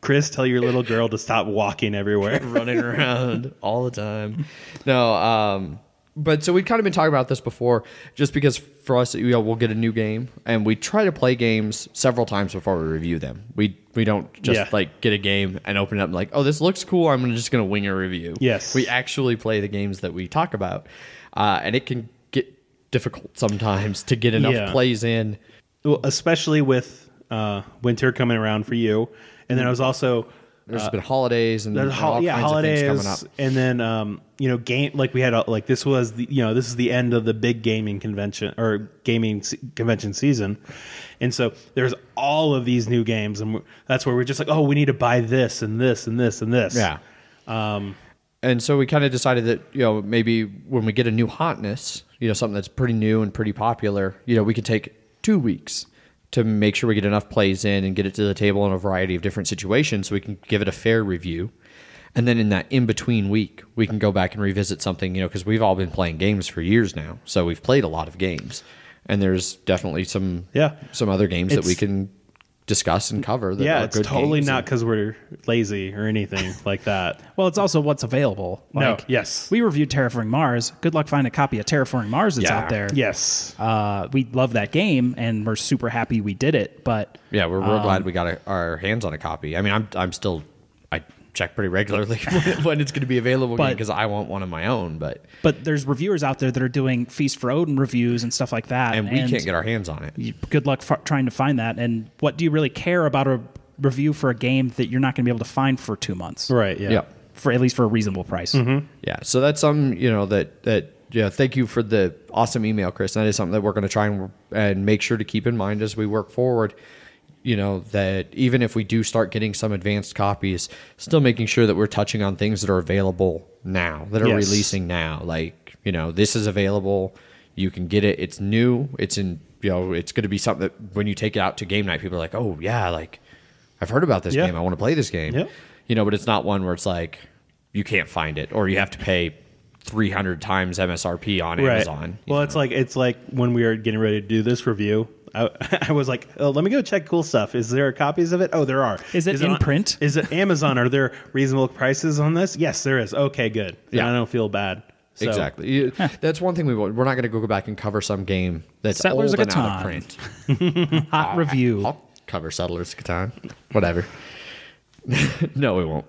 Chris, tell your little girl to stop walking everywhere. Running around all the time. No, but so we've kind of been talking about this before, just because for us, we'll get a new game, and we try to play games several times before we review them. We don't just like get a game and open it up and like, oh, this looks cool, I'm just going to wing a review. Yes. We actually play the games that we talk about, and it can get difficult sometimes to get enough plays in. Well, especially with winter coming around for you. And then I was also there's been holidays and all kinds holidays of things coming up. And then game like we had this was the this is the end of the big gaming convention or convention season, and so there's all of these new games, and that's where we're just like, oh, we need to buy this and this and this and this. Yeah. And so we kind of decided that maybe when we get a new hotness, something that's pretty new and pretty popular, we could take 2 weeks to make sure we get enough plays in and get it to the table in a variety of different situations so we can give it a fair review. And then in that in-between week, we can go back and revisit something, because we've all been playing games for years now. So we've played a lot of games. And there's definitely some other games that we can discuss and cover. That are it's good totally games not because we're lazy or anything like that. Well, it's also what's available. Yes. We reviewed Terraforming Mars. Good luck finding a copy of Terraforming Mars that's out there. Yes. We love that game, and we're super happy we did it. But yeah, we're real glad we got our hands on a copy. I mean, I check pretty regularly when it's going to be available because I want one of my own. But there's reviewers out there that are doing Feast for Odin reviews and stuff like that. And we can't get our hands on it. Good luck trying to find that. And what do you really care about a review for a game that you're not going to be able to find for 2 months? Right, yeah. For at least for a reasonable price. Mm-hmm. Yeah, so that's something, thank you for the awesome email, Chris. That is something that we're going to try and make sure to keep in mind as we work forward. That even if we do start getting some advanced copies, still making sure that we're touching on things that are available now, that are releasing now. Like, this is available, You can get it. It's new. It's in, it's going to be something that when you take it out to game night, people are like, oh yeah, like I've heard about this game. I want to play this game. Yep. But it's not one where it's like you can't find it or you have to pay 300 times MSRP on Amazon. Well, it's like when we were getting ready to do this review, I was like, oh, let me go check Cool Stuff. Is there copies of it? Oh, there are. Is it in print? Is it Amazon? Are there reasonable prices on this? Yes, there is. Okay, good. Then I don't feel bad. So. Exactly. That's one thing we're not going to go back and cover some game that's Settlers old of and out of print. Hot review. I'll cover Settlers of Catan. Whatever. No, we won't.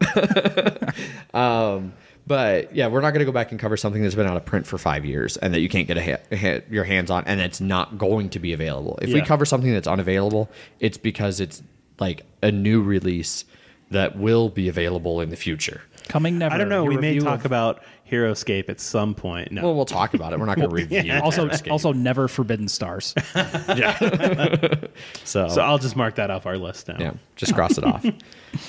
But yeah, we're not going to go back and cover something that's been out of print for 5 years and that you can't get your hands on and it's not going to be available. If we cover something that's unavailable, it's because it's like a new release that will be available in the future. Coming never. I don't know. We may talk about HeroScape at some point. No. Well, we'll talk about it. We're not going to review. Also, never Forbidden Stars. So I'll just mark that off our list now. Yeah, just cross it off.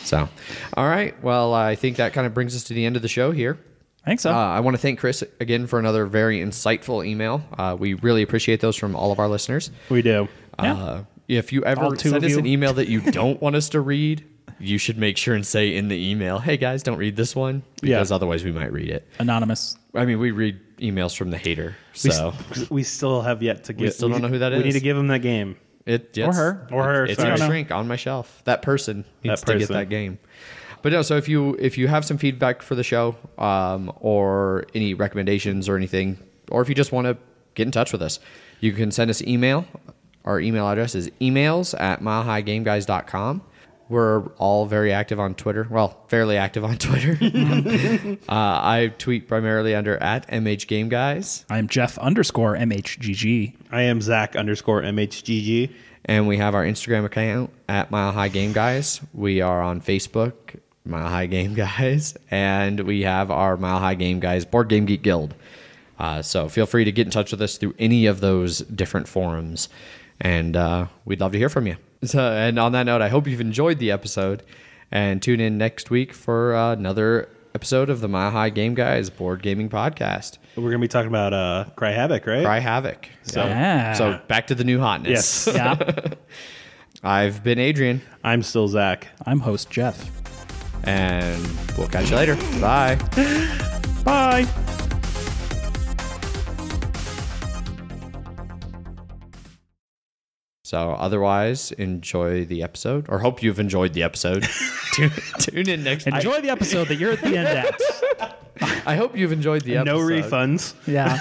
So, all right. Well, I think that kind of brings us to the end of the show here. I think so. I want to thank Chris again for another very insightful email. We really appreciate those from all of our listeners. We do. If you ever send us an email that you don't want us to read, you should make sure and say in the email, hey guys, don't read this one, because otherwise we might read it. Anonymous. I mean, we read emails from the hater, so we still have yet to get. We still don't know who that is. We need to give him that game. Or her. It's in a shrink on my shelf. That person needs to get that game. But no, so if you have some feedback for the show, or any recommendations or anything, or if you just want to get in touch with us, you can send us email. Our email address is emails@milehighgameguys.com. We're all very active on Twitter. Well, fairly active on Twitter. I tweet primarily under @MHGameGuys. I am Jeff_MHGG. I am Zach_MHGG. And we have our Instagram account @MileHighGameGuys. We are on Facebook, Mile High Game Guys. And we have our Mile High Game Guys Board Game Geek Guild. So feel free to get in touch with us through any of those different forums. And we'd love to hear from you. So, and on that note, I hope you've enjoyed the episode. And tune in next week for another episode of the Mile High Game Guys Board Gaming Podcast. We're going to be talking about Cry Havoc, right? Cry Havoc. So back to the new hotness. Yes. Yeah. I've been Adrian. I'm still Zach. I'm host Jeff. And we'll catch you later. Bye. Bye. So otherwise, enjoy the episode, or hope you've enjoyed the episode. Tune in next week. Enjoy the episode that you're at the end at. I hope you've enjoyed the episode. No refunds. Yeah.